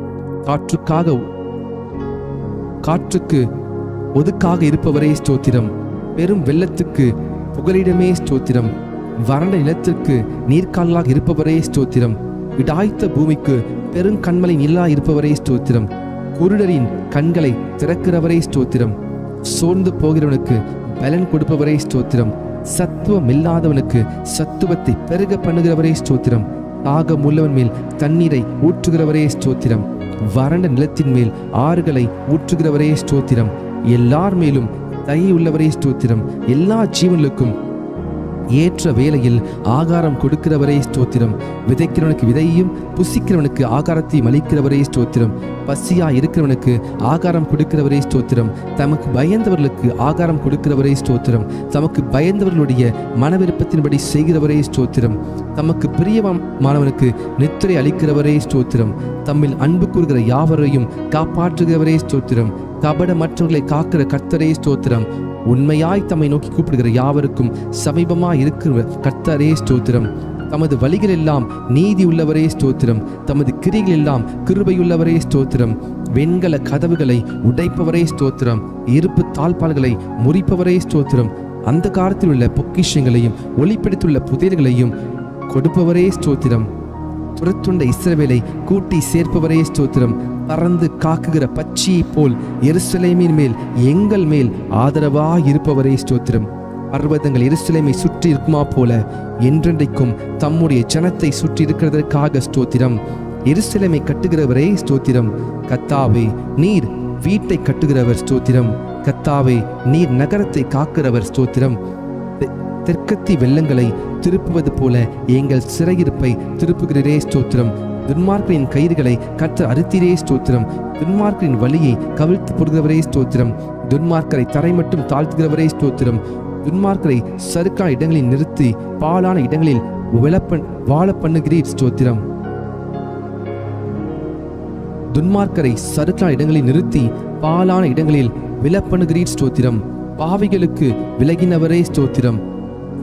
காற்றுக்கு ஒதுக்காக இருப்பவரே ஸ்தோத்திரம். பெரும் வெள்ளத்துக்கு புகலிடமே ஸ்தோத்திரம். வறண்ட நிலத்திற்கு நீர்க்கால்களாக இருப்பவரே ஸ்தோத்திரம். இடாய்த்த பூமிக்கு பெருங்கண்மலை நிலா இருப்பவரே ஸ்தோத்திரம். குருடரின் கண்களை திறக்கிறவரே ஸ்தோத்திரம். சோர்ந்து போகிறவனுக்கு பலன் கொடுப்பவரே ஸ்தோத்திரம். சத்துவம் இல்லாதவனுக்கு சத்துவத்தை பெருக பண்ணுகிறவரே ஸ்தோத்திரம். தாகம் உள்ளவன் மேல் தண்ணீரை ஊற்றுகிறவரே ஸ்தோத்திரம். வறண்ட நிலத்தின் மேல் ஆறுகளை ஊற்றுகிறவரே ஸ்தோத்திரம். எல்லார் மேலும் தயை உள்ளவரே ஸ்தோத்திரம். எல்லா ஜீவனுக்கும் ஏற்ற வேளையில் ஆகாரம் கொடுக்கிறவரே ஸ்தோத்திரம். விதைக்கிறவனுக்கு விதையையும் புசிக்கிறவனுக்கு ஆகாரத்தையும் அளிக்கிறவரே ஸ்தோத்திரம். பசியா இருக்கிறவனுக்கு ஆகாரம் கொடுக்கிறவரே ஸ்தோத்திரம். தமக்கு பயந்தவர்களுக்கு ஆகாரம் கொடுக்கிறவரே ஸ்தோத்திரம். தமக்கு பயந்தவர்களுடைய மனவிருப்பத்தின்படி செய்கிறவரே ஸ்தோத்திரம். தமக்கு பிரியமானவனுக்கு நித்திரை அளிக்கிறவரே ஸ்தோத்திரம். தம்மில் அன்பு கூறுகிற யாவரையும் காப்பாற்றுகிறவரே ஸ்தோத்திரம். கபடமற்றவர்களை காக்கிற கர்த்தரே ஸ்தோத்திரம். உண்மையாய் தம்மை நோக்கி கூப்பிடுகிற யாவருக்கும் சமீபமாய் இருக்கிற கர்த்தரே ஸ்தோத்திரம். தமது வழிகள் எல்லாம் நீதி உள்ளவரே ஸ்தோத்திரம். தமது கிரிகள் எல்லாம் கிருபையுள்ளவரே ஸ்தோத்திரம். வெண்கல கதவுகளை உடைப்பவரே ஸ்தோத்திரம். இருப்பு தாழ்பால்களை முறிப்பவரே ஸ்தோத்திரம். அந்த காலத்தில் உள்ள பொக்கிஷங்களையும் ஒளிப்பிடித்துள்ள புதையல்களையும் கொடுப்பவரே ஸ்தோத்திரம். துரத்துண்ட இஸ்ரவேலை கூட்டி சேர்ப்பவரே ஸ்தோத்திரம். பறந்து காக்குகிற பட்சியை போல் எருசலேமின் மேல் எங்கள் மேல் ஆதரவாய் இருப்பவரே ஸ்தோத்திரம். பர்வதங்கள் எருசலேமை சுற்றி இருக்குமா போல என்றென்றைக்கும் தம்முடைய ஜனத்தை சுற்றி இருக்கிறதற்காக ஸ்தோத்திரம். எருசலேமை கட்டுகிறவரே ஸ்தோத்திரம். கர்த்தாவே, நீர் வீட்டை கட்டுகிறவர் ஸ்தோத்திரம். கர்த்தாவே, நீர் நகரத்தை காக்கிறவர் ஸ்தோத்திரம். தெற்கத்தி வெள்ளங்களை திருப்புவது போல எங்கள் சிறையிருப்பை திருப்புகிறே ஸ்தோத்திரம். துன்மார்க்கரின் கயிறுகளை கர்த்தர் அறுத்தீரே ஸ்தோத்திரம். துன்மார்க்கரின் வழியை கவிழ்த்து போடுகிறவரே ஸ்தோத்திரம். துன்மார்க்கரை தரை மட்டும் தாழ்த்துகிறவரே ஸ்தோத்திரம். துன்மார்க்கரை சறுக்கான இடங்களில் நிறுத்தி பாலான இடங்களில் வாழ பண்ணுகிறீர் ஸ்தோத்திரம். துன்மார்க்கரை சறுக்கான இடங்களில் நிறுத்தி பாலான இடங்களில் விழப்பண்ணுகிறீர் ஸ்தோத்திரம். பாவிகளுக்கு விலகினவரே ஸ்தோத்திரம்.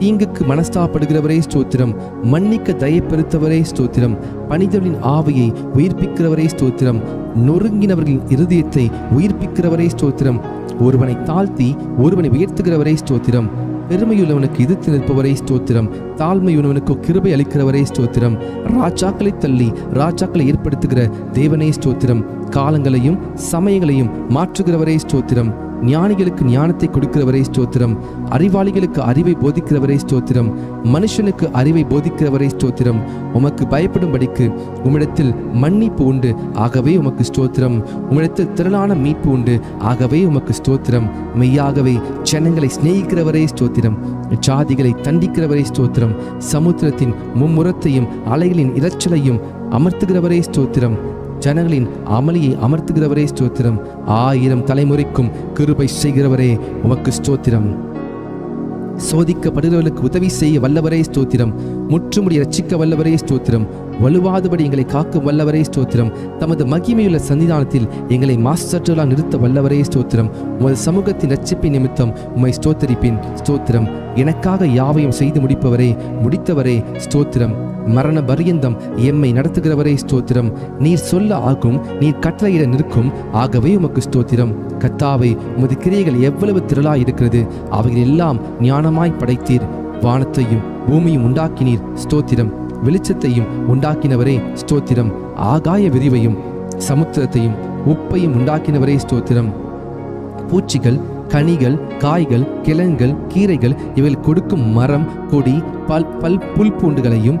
தீங்குக்கு மனஸ்தாப்படுகிறவரே ஸ்தோத்திரம். மன்னிக்க தயப்பெருத்தவரே ஸ்தோத்திரம். பணிதவரின் ஆவியை உயிர்ப்பிக்கிறவரே ஸ்தோத்திரம். நொறுங்கினவர்களின் இருதயத்தை உயிர்ப்பிக்கிறவரே ஸ்தோத்திரம். ஒருவனை தாழ்த்தி ஒருவனை உயர்த்துகிறவரே ஸ்தோத்திரம். பெருமையுள்ளவனுக்கு எதிர்த்து நிற்பவரே ஸ்தோத்திரம். தாழ்மையுள்ளவனுக்கு கிருபை அளிக்கிறவரே ஸ்தோத்திரம். ராஜாக்களை தள்ளி ராஜாக்களை ஏற்படுத்துகிற தேவனே ஸ்தோத்திரம். காலங்களையும் சமயங்களையும் மாற்றுகிறவரே ஸ்தோத்திரம். ஞானிகளுக்கு ஞானத்தை கொடுக்கிறவரே ஸ்தோத்திரம். அறிவாளிகளுக்கு அறிவை போதிக்கிறவரே ஸ்தோத்திரம். மனுஷனுக்கு அறிவை போதிக்கிறவரே ஸ்தோத்திரம். உமக்கு பயப்படும்படிக்கு உம்மிடத்தில் மன்னிப்பு உண்டு, ஆகவே உமக்கு ஸ்தோத்திரம். உம்மிடத்தில் திரளான மீட்பு உண்டு, ஆகவே உமக்கு ஸ்தோத்திரம். மெய்யாகவே ஜனங்களை சிநேகிக்கிறவரே ஸ்தோத்திரம். ஜாதிகளை தண்டிக்கிறவரே ஸ்தோத்திரம். சமுத்திரத்தின் மும்முரத்தையும் அலைகளின் இரைச்சலையும் அமர்த்துகிறவரே ஸ்தோத்திரம். ஜனங்களின் அமளியை அமர்த்துகிறவரே ஸ்தோத்திரம். 1000 தலைமுறைக்கும் கிருபை செய்கிறவரே உமக்கு ஸ்தோத்திரம். சோதிக்கப்படுகிறவர்களுக்கு உதவி செய்ய வல்லவரே ஸ்தோத்திரம். முற்றுமுடி ரட்சிக்க வல்லவரே ஸ்தோத்திரம். வலுவாதபடி எங்களை காக்கும் வல்லவரே ஸ்தோத்திரம். தமது மகிமையுள்ள சன்னிதானத்தில் எங்களை மாசற்றலாக நிறுத்த வல்லவரே ஸ்தோத்திரம். உமது சமூகத்தின் ரட்சிப்பின் நிமித்தம் உம்மை ஸ்தோத்தரிப்பின் ஸ்தோத்திரம். எனக்காக யாவையும் செய்து முடித்தவரே ஸ்தோத்திரம். மரண பரியந்தம் எம்மை நடத்துகிறவரே ஸ்தோத்திரம். நீர் சொல்ல ஆகும், நீர் கட்டளையிட நிற்கும், ஆகவே உமக்கு ஸ்தோத்திரம். கர்த்தாவே, உமது கிரியைகள் எவ்வளவு திரளாய் இருக்கிறது. அவைகள் எல்லாம் ஞானமாய் படைத்தீர். வானத்தையும் பூமியும் உண்டாக்கினீர் ஸ்தோத்திரம். வெளிச்சத்தையும் உண்டாக்கினவரே ஸ்தோத்திரம். ஆகாய விரிவையும் சமுத்திரத்தையும் உப்பையும் உண்டாக்கினவரே ஸ்தோத்திரம். பூச்சிகள், கனிகள், காய்கள், கிழங்குகள், கீரைகள் இவைகள் கொடுக்கும் மரம், கொடி, புல்பூண்டுகளையும்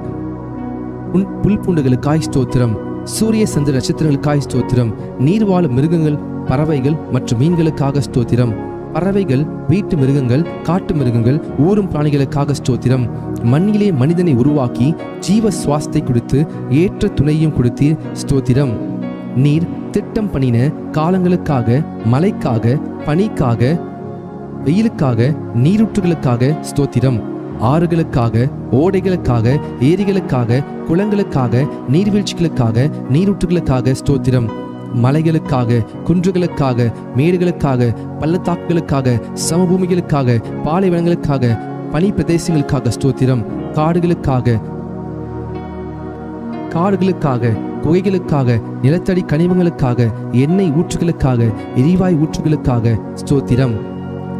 புல்பூண்டுகளுக்காய் ஸ்தோத்திரம். சூரிய சந்திர நட்சத்திரங்களுக்காய் ஸ்தோத்திரம். நீர் வாழும் மிருகங்கள், பறவைகள் மற்றும் மீன்களுக்காக ஸ்தோத்திரம். பறவைகள், வீட்டு மிருகங்கள், காட்டு மிருகங்கள், ஊரும் பிராணிகளுக்காக ஸ்தோத்திரம். மண்ணிலே மனிதனை உருவாக்கி ஜீவ சுவாசத்தை கொடுத்து ஏற்ற துணையும் கொடுத்து ஸ்தோத்திரம். நீர் திட்டம் பண்ணின காலங்களுக்காக, மழைக்காக, பனிக்காக, வெயிலுக்காக, நீரூற்றுகளுக்காக ஸ்தோத்திரம். ஆறுகளுக்காக, ஓடைகளுக்காக, ஏரிகளுக்காக, குளங்களுக்காக, நீர்வீழ்ச்சிகளுக்காக, நீரூற்றுகளுக்காக ஸ்தோத்திரம். மலைகளுக்காக, குன்றுகளுக்காக, மேடுகளுக்காக, பள்ளத்தாக்குகளுக்காக, சமபூமிகளுக்காக, பாலைவனங்களுக்காக, பனி பிரதேசங்களுக்காக ஸ்தோத்திரம். காடுகளுக்காக குகைகளுக்காக, நிலத்தடி கனிமங்களுக்காக, எண்ணெய் ஊற்றுகளுக்காக, எரிவாய் ஊற்றுகளுக்காக ஸ்தோத்திரம்.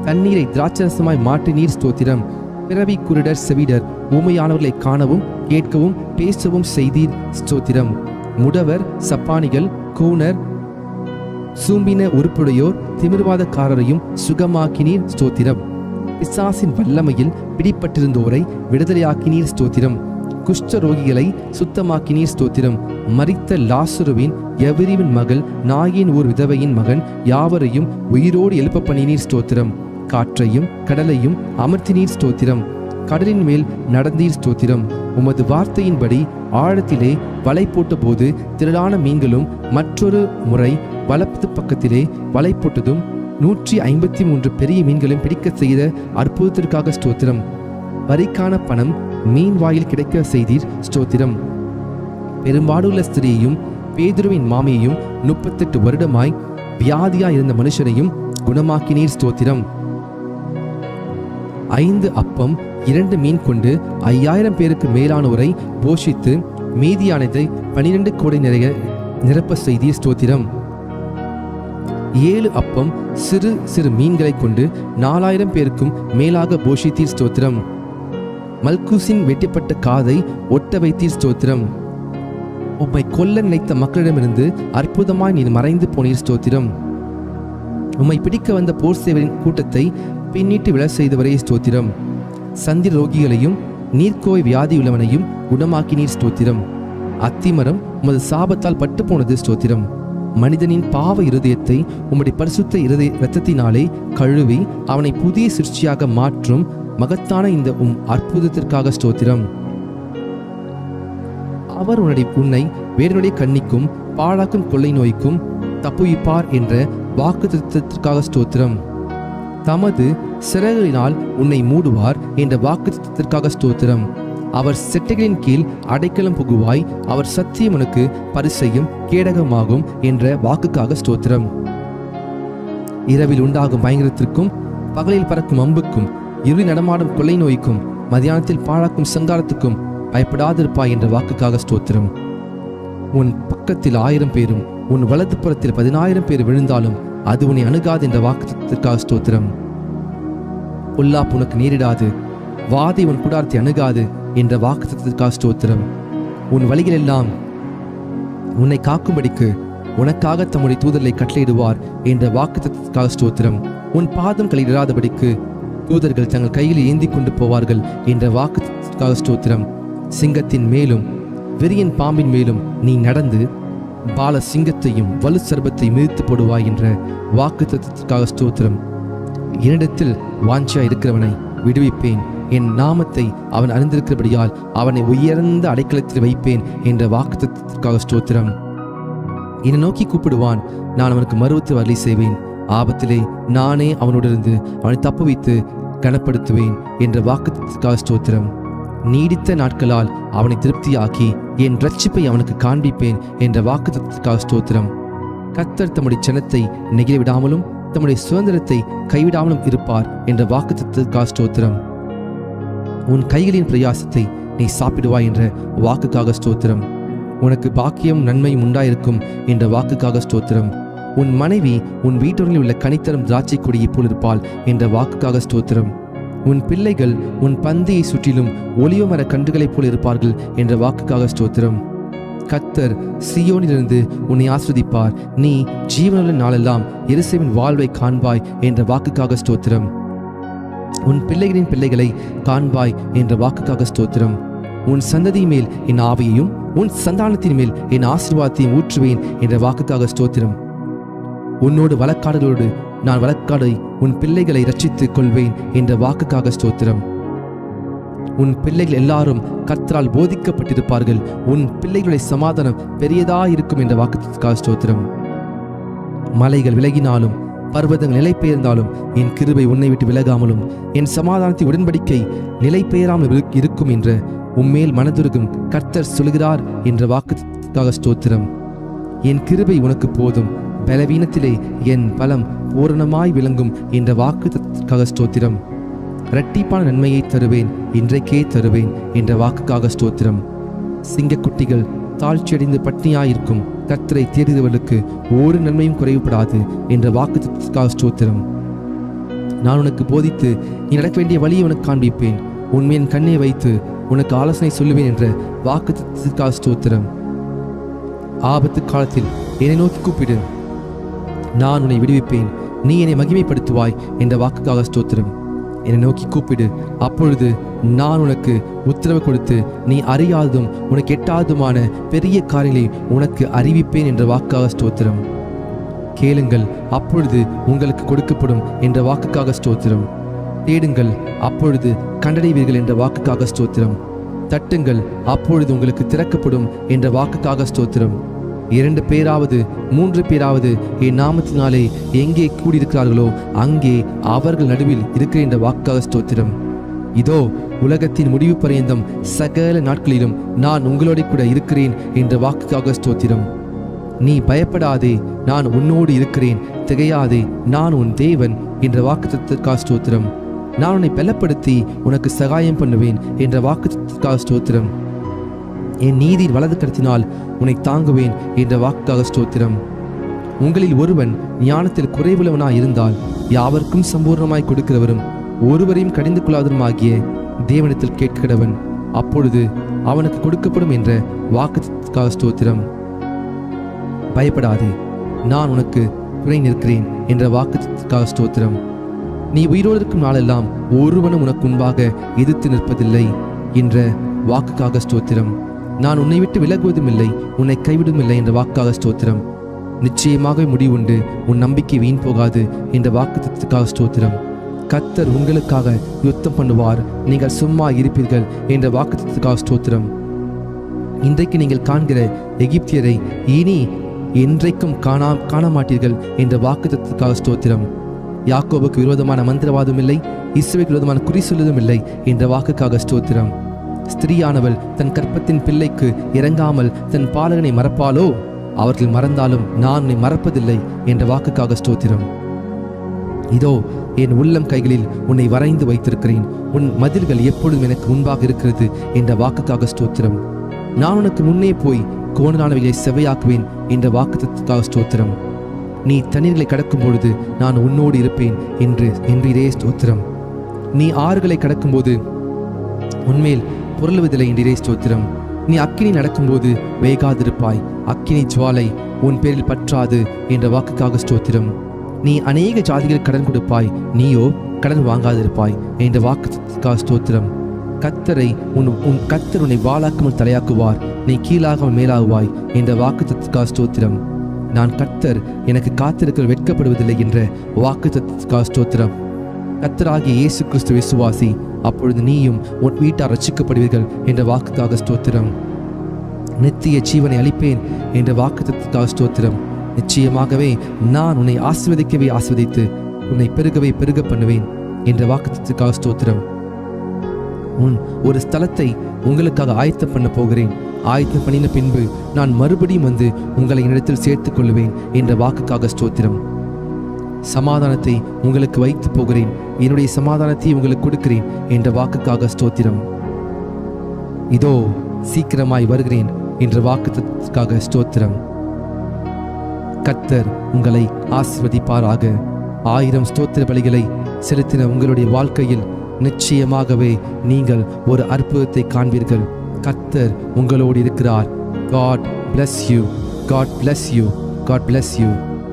தண்ணீரை திராட்சரசமாய் மாற்றினீர் ஸ்தோத்திரம். பிறவி குருடர் செவிடர் ஊமையானவர்களை காணவும் கேட்கவும் பேசவும் செய்தீர் ஸ்தோத்திரம். முடவர், சப்பானிகள், கூனர், சூம்பின உறுப்புடையோர், திமிர்வாதக்காரரையும் சுகமாக்கினீர் ஸ்தோத்திரம். பிசாசின் வல்லமையில் பிடிப்பட்டிருந்தோரை விடுதலையாக்கினீர் ஸ்தோத்திரம். குஷ்ட ரோகிகளை சுத்தமாக்கினீர் ஸ்தோத்திரம். மரித்த லாசருவின் எவரிவின் மகள், நாயின் ஓர் விதவையின் மகன் யாவரையும் உயிரோடு எழுப்ப பண்ணினீர் ஸ்தோத்திரம். காற்றையும் கடலையும் அமர்த்தினீர் ஸ்தோத்திரம். கடலின் மேல் நடந்தீர் ஸ்தோத்திரம். உமது வார்த்தையின்படி ஆழத்திலே வலை போட்ட போது திரளான மீன்களும், மற்றொரு முறை வலது பக்கத்திலே வலை போட்டதும் 153 பெரிய மீன்களையும் பிடிக்க செய்த அற்புதத்திற்காக ஸ்தோத்திரம். வரிக்கான பணம் மீன் வாயில் கிடைக்க செய்தீர் ஸ்தோத்திரம். பெரும்பாடுள்ள ஸ்திரீயையும் பேதுருவின் மாமியையும் 38 வருடமாய் வியாதியாய் இருந்த மனுஷனையும் குணமாக்கினீர் ஸ்தோத்திரம். 5 அப்பம் 2 மீன் கொண்டு 5000 பேருக்கு மேலானோரை போஷித்து மீதியானதை 12 கோடை நிறைய நிரப்ப செய்தீர் ஸ்தோத்திரம். 7 அப்பம் சிறு சிறு மீன்களை கொண்டு 4000 பேருக்கும் மேலாக போஷித்தீர் ஸ்தோத்திரம். மல்கூசின் வெட்டப்பட்ட காதை ஒட்ட வைத்தீர் ஸ்தோத்திரம். உம்மை கொல்ல நினைத்த மக்களிடமிருந்து அற்புதமாய் நீர் மறைந்து போனீர் ஸ்தோத்திரம். உம்மை பிடிக்க வந்த போர் சேவரின் கூட்டத்தை பின்னிட்டு விழ செய்தவரே ஸ்தோத்திரம். சந்திர ரோகிகளையும் நீர்க்கோய் வியாதியுள்ளவனையும் குணமாக்கினீர் ஸ்தோத்திரம். அத்திமரம் உமது சாபத்தால் பட்டு போனது ஸ்தோத்திரம். மனிதனின் பாவ இருதயத்தை உம்முடைய பரிசுத்த இரத்தத்தினாலே கழுவி அவனை புதிய சிருஷ்டியாக மாற்றும் மகத்தான இந்த அற்புதத்திற்காக ஸ்தோத்திரம். அவர் உன்னை வேறனுடைய கண்ணிக்கும் பாழாக்கும் கொள்ளை நோய்க்கும் தப்புவிப்பார் என்ற வாக்குத்தத்தத்திற்காக ஸ்தோத்திரம். தமது சிறகுகளினால் உன்னை மூடுவார் என்ற வாக்குத்தத்தத்திற்காக ஸ்தோத்திரம். அவர் செட்டைகளின் கீழ் அடைக்கலம் புகுவாய், அவர் சத்தியம் உனக்கு பரிசையும் கேடகமாகும் என்ற வாக்குக்காக ஸ்தோத்திரம். இரவில் உண்டாகும் பயங்கரத்திற்கும், பகலில் பறக்கும் அம்புக்கும், இருளில் நடமாடும் கொள்ளை நோய்க்கும், மதியானத்தில் பாழாக்கும் சங்காரத்துக்கும் பயப்படாதிருப்பாய் என்ற வாக்குக்காக ஸ்தோத்திரம். உன் பக்கத்தில் 1000 பேரும் உன் வலது புறத்தில் 10000 பேர் விழுந்தாலும் அது உன்னை அணுகாது என்ற வாக்குத்தத்திற்காக ஸ்தோத்திரம். பொல்லாப்பு உனக்கு நேரிடாது, வாதை உன் கூடாரத்தை அணுகாது என்ற வாக்குத்தத்திற்காக ஸ்தோத்திரம். உன் வழிகளெல்லாம் உன்னை காக்கும்படிக்கு உனக்காக தம்முடைய தூதர்களை கட்டளையிடுவார் என்ற வாக்குத்தத்திற்காக ஸ்தோத்திரம். உன் பாதம் களையிடாதபடிக்கு தூதர்கள் தங்கள் கையில் ஏந்தி கொண்டு போவார்கள் என்ற வாக்குத்தத்திற்காக ஸ்தோத்திரம். சிங்கத்தின் மேலும் வெறியன் பாம்பின் மேலும் நீ நடந்து பால சிங்கத்தையும் வலு சர்பத்தை மிதித்து போடுவாய் என்ற வாக்குத்தத்திற்காக ஸ்தோத்திரம். என்னிடத்தில் வாஞ்சா இருக்கிறவனை விடுவிப்பேன், என் நாமத்தை அவன் அறிந்திருக்கிறபடியால் அவனை உயர்ந்த அடைக்கலத்தில் வைப்பேன் என்ற வாக்குத்தத்திற்காக ஸ்தோத்திரம். என்னை நோக்கி கூப்பிடுவான், நான் அவனுக்கு மறுத்து வரலி செய்வேன். ஆபத்திலே நானே அவனோடிருந்து அவனை தப்புவித்து கனப்படுத்துவேன் என்ற வாக்குத்தத்திற்காக ஸ்தோத்திரம். நீடித்த நாட்களால் அவனை திருப்தியாக்கி என் இரட்சிப்பை அவனுக்கு காண்பிப்பேன் என்ற வாக்குத்தத்திற்காக ஸ்தோத்திரம். கர்த்தர் தம்முடைய ஜனத்தை நெகிழ விடாமலும் தம்முடைய சுதந்திரத்தை கைவிடாமலும் இருப்பார் என்ற வாக்குத்தத்திற்காக ஸ்தோத்திரம். உன் கைகளின் பிரயாசத்தை நீ சாப்பிடுவாய் என்ற வாக்குக்காக ஸ்தோத்திரம். உனக்கு பாக்கியம் நன்மையும் உண்டாயிருக்கும் என்ற வாக்குக்காக ஸ்தோத்திரம். உன் மனைவி உன் வீட்டோரில் உள்ள கனித்தரும் திராட்சை கொடியை போல் இருப்பாள் என்ற வாக்குக்காக ஸ்தோத்திரம். உன் பிள்ளைகள் உன் பந்தியை சுற்றிலும் ஒலிவ மர கன்றுகளைப் போல் இருப்பார்கள் என்ற வாக்குக்காக ஸ்தோத்திரம். கர்த்தர் சீயோனிலிருந்து உன்னை ஆஸ்வதிப்பார், நீ ஜீவனுள்ள நாளெல்லாம் எருசலேமின் வாழ்வை காண்பாய் என்ற வாக்குக்காக ஸ்தோத்திரம். உன் பிள்ளைகளின் பிள்ளைகளை காண்பாய் என்ற வாக்குக்காக ஸ்தோத்திரம். உன் சந்ததி மேல் என் ஆவியையும் உன் சந்தானத்தின் மேல் என் ஆசீர்வாதத்தையும் ஊற்றுவேன் என்ற வாக்குக்காக ஸ்தோத்திரம். உன்னோடு வழக்காடுகளோடு நான் வழக்காடை உன் பிள்ளைகளை ரட்சித்துக் கொள்வேன் என்ற வாக்குக்காக ஸ்தோத்திரம். உன் பிள்ளைகள் எல்லாரும் கர்த்தரால் போதிக்கப்பட்டிருப்பார்கள், உன் பிள்ளைகளுடைய சமாதானம் பெரியதாயிருக்கும் என்ற வாக்குக்காக ஸ்தோத்திரம். மலைகள் விலகினாலும் பர்வதங்கள் நிலை பெயர்ந்தாலும் என் கிருபை உன்னை விட்டு விலகாமலும் என் சமாதானத்தின் உடன்படிக்கை நிலை பெயராமல் இருக்கும் என்ற உம்மேல் மனதுருகும் கர்த்தர் சொல்கிறார் என்ற வாக்குக்காக ஸ்தோத்திரம். என் கிருபை உனக்கு போதும், பலவீனத்திலே என் பலம் பூரணமாய் விளங்கும் என்ற வாக்குக்காக ஸ்தோத்திரம். இரட்டிப்பான நன்மையை தருவேன், இன்றைக்கே தருவேன் என்ற வாக்குக்காக ஸ்தோத்திரம். சிங்கக்குட்டிகள் தாழ்ச்சியடைந்து பட்னியாயிருக்கும் கர்த்தரை தேடுகிறவர்களுக்கு ஒரு நன்மையும் குறைவுபடாது என்ற வாக்குத்தத்தத்திற்காக ஸ்தோத்திரம். நான் உனக்கு போதித்து நீ நடக்க வேண்டிய வழியை உனக்கு காண்பிப்பேன், உண்மையின் கண்ணை வைத்து உனக்கு ஆலோசனை சொல்லுவேன் என்ற வாக்குத்தத்தத்திற்காக ஸ்தோத்திரம். ஆபத்து காலத்தில் என்னை நோக்கி கூப்பிடு, நான் உன்னை விடுவிப்பேன், நீ என்னை மகிமைப்படுத்துவாய் என்ற வாக்குக்காக ஸ்தோத்திரம். என்னை நோக்கி கூப்பிடு, அப்பொழுது நான் உனக்கு உத்தரவு கொடுத்து நீ அறியாததும் உனக்கு எட்டாததுமான பெரிய காரியங்களை உனக்கு அறிவிப்பேன் என்ற வாக்குக்காக ஸ்தோத்திரம். கேளுங்கள், அப்பொழுது உங்களுக்கு கொடுக்கப்படும் என்ற வாக்குக்காக ஸ்தோத்திரம். தேடுங்கள், அப்பொழுது கண்டடைவீர்கள் என்ற வாக்குக்காக ஸ்தோத்திரம். தட்டுங்கள், அப்பொழுது உங்களுக்கு திறக்கப்படும் என்ற வாக்குக்காக ஸ்தோத்திரம். 2 பேராவது 3 பேராவது என் நாமத்தினாலே எங்கே கூடியிருக்கிறார்களோ அங்கே அவர்கள் நடுவில் இருக்கிற என்ற வாக்குக்காக ஸ்தோத்திரம். இதோ உலகத்தின் முடிவு பரியந்தம் சகல நாட்களிலும் நான் உங்களோட கூட இருக்கிறேன் என்ற வாக்குக்காக ஸ்தோத்திரம். நீ பயப்படாதே, நான் உன்னோடு இருக்கிறேன், திகையாதே, நான் உன் தேவன் என்ற வாக்குத்தத்தத்திற்காக ஸ்தோத்திரம். நான் உன்னை பலப்படுத்தி உனக்கு சகாயம் பண்ணுவேன் என்ற வாக்குத்தத்தத்திற்காக ஸ்தோத்திரம். என் நீதியின் வலது கரத்தினால் உன்னை தாங்குவேன் என்ற வாக்குக்காக ஸ்தோத்திரம். உங்களில் ஒருவன் ஞானத்தில் குறைவுள்ளவனாய் இருந்தால் யாவருக்கும் சம்பூர்ணமாய் கொடுக்கிறவரும் ஒருவரையும் கடிந்து கொள்ளாதவருமாகிய தேவனிடத்தில் கேட்கிறவன், அப்பொழுது அவனுக்கு கொடுக்கப்படும் என்ற வாக்குத்தத்தத்திற்காக ஸ்தோத்திரம். பயப்படாதே, நான் உனக்கு துணை நிற்கிறேன் என்ற வாக்குத்தத்தத்திற்காக ஸ்தோத்திரம். நீ உயிரோடு இருக்கும் நாளெல்லாம் ஒருவனும் உனக்கு முன்பாக எதிர்த்து நிற்பதில்லை என்ற வாக்குக்காக ஸ்தோத்திரம். நான் உன்னை விட்டு விலகுவதும் இல்லை, உன்னை கைவிடும் இல்லை என்ற வாக்குக்காக ஸ்தோத்திரம். நிச்சயமாக முடிவுண்டு, உன் நம்பிக்கை வீண் போகாது என்ற வாக்குத்தத்தத்திற்காக ஸ்தோத்திரம். கர்த்தர் உங்களுக்காக யுத்தம் பண்ணுவார், நீங்கள் சும்மா இருப்பீர்கள் என்ற வாக்குத்தத்தத்திற்காக ஸ்தோத்திரம். இன்றைக்கு நீங்கள் காண்கிற எகிப்தியரை இனி என்றைக்கும் காண மாட்டீர்கள் என்ற வாக்குத்தத்தத்திற்காக ஸ்தோத்திரம். யாக்கோபுக்கு விரோதமான மந்திரவாதம் இல்லை, இஸ்ரவேலுக்கு விரோதமான குறி சொல்லுவதும் இல்லை என்ற வாக்குக்காக ஸ்தோத்திரம். ஸ்திரீயானவள் தன் கற்பத்தின் பிள்ளைக்கு இறங்காமல் தன் பாலகனை மறப்பாளோ? அவர்கள் மறந்தாலும் நான் உன்னை மறப்பதில்லை என்ற வாக்குக்காக ஸ்தோத்திரம். இதோ என் உள்ளம் கைகளில் உன்னை வரைந்து வைத்திருக்கிறேன், உன் மதில்கள் எப்பொழுதும் எனக்கு முன்பாக இருக்கிறது என்ற வாக்குக்காக ஸ்தோத்திரம். நான் உனக்கு முன்னே போய் கோணலானவைகளை செவையாக்குவேன் என்ற வாக்குத்தத்தத்திற்காக ஸ்தோத்திரம். நீ தண்ணீர்களை கடக்கும் பொழுது நான் உன்னோடு இருப்பேன் என்றே ஸ்தோத்திரம். நீ ஆறுகளை கடக்கும்போது உன்மேல் புரளுவதில்லை என்றே ஸ்தோத்திரம். நீ அக்கினி நடக்கும்போது வேகாதிருப்பாய், அக்கினி ஜுவாலை உன் பேரில் பற்றாது என்ற வாக்குக்காக ஸ்தோத்திரம். நீ அநேக ஜாதிகள் கடன் கொடுப்பாய், நீயோ கடன் வாங்காதிருப்பாய் என்ற வாக்குத்தத்தத்திற்காக ஸ்தோத்திரம். கர்த்தர் உன்னை வாளாக்காமல் தலையாக்குவார், நீ கீழாகாமல் மேலாகுவாய் என்ற வாக்குத்தத்தத்திற்காக ஸ்தோத்திரம். நான் கர்த்தர், எனக்கு காத்திருக்கிற வெட்கப்படுவதில்லை என்ற வாக்குத்தத்தத்திற்காக ஸ்தோத்திரம். கர்த்தராகிய இயேசு கிறிஸ்து விசுவாசி, அப்பொழுது நீயும் உன் வீட்டார் ரட்சிக்கப்படுவீர்கள் என்ற வாக்குக்காக ஸ்தோத்திரம். நித்திய ஜீவனை அளிப்பேன் என்ற வாக்குத்தத்தத்திற்காக ஸ்தோத்திரம். நிச்சயமாகவே நான் உன்னை ஆசீர்வதிக்கவே ஆசீர்வதித்து உன்னை பெருகவே பெருக பண்ணுவேன் என்ற வாக்குத்தத்தத்திற்காக ஸ்தோத்திரம். ஒரு ஸ்தலத்தை உங்களுக்காக ஆயத்தம் பண்ண போகிறேன், ஆயத்தம் பண்ணின பின்பு நான் மறுபடியும் வந்து உங்களை என்னிடத்தில் சேர்த்துக் கொள்வேன் என்ற வாக்குக்காக ஸ்தோத்திரம். சமாதானத்தை உங்களுக்கு வைத்து போகிறேன், என்னுடைய சமாதானத்தை உங்களுக்கு கொடுக்கிறேன் என்ற வாக்குக்காக ஸ்தோத்திரம். இதோ சீக்கிரமாய் வருகிறேன் என்ற வாக்குத்தத்தத்திற்காக ஸ்தோத்திரம். கர்த்தர் உங்களை ஆசீர்வதிப்பாராக. 1000 ஸ்தோத்திர பலிகளை செலுத்தின உங்களுடைய வாழ்க்கையில் நிச்சயமாகவே நீங்கள் ஒரு அற்புதத்தை காண்பீர்கள். கர்த்தர் உங்களோடு இருக்கிறார். God bless you. God bless you. God bless you.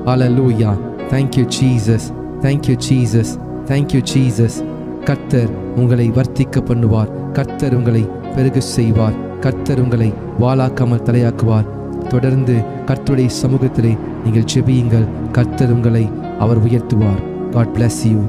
Hallelujah. Thank you Jesus. Thank you Jesus. Thank you Jesus. கர்த்தர் உங்களை வர்த்திக்க பண்ணுவார். கர்த்தர் உங்களை பெருக செய்வார். கர்த்தர் உங்களை வாளாக்காமல் தலையாக்குவார். தொடர்ந்து கர்த்தருடைய சமூகத்திலே நீங்கள் ஜெபியுங்கள். கர்த்தர் உங்களை அவர் உயர்த்துவார். God bless you.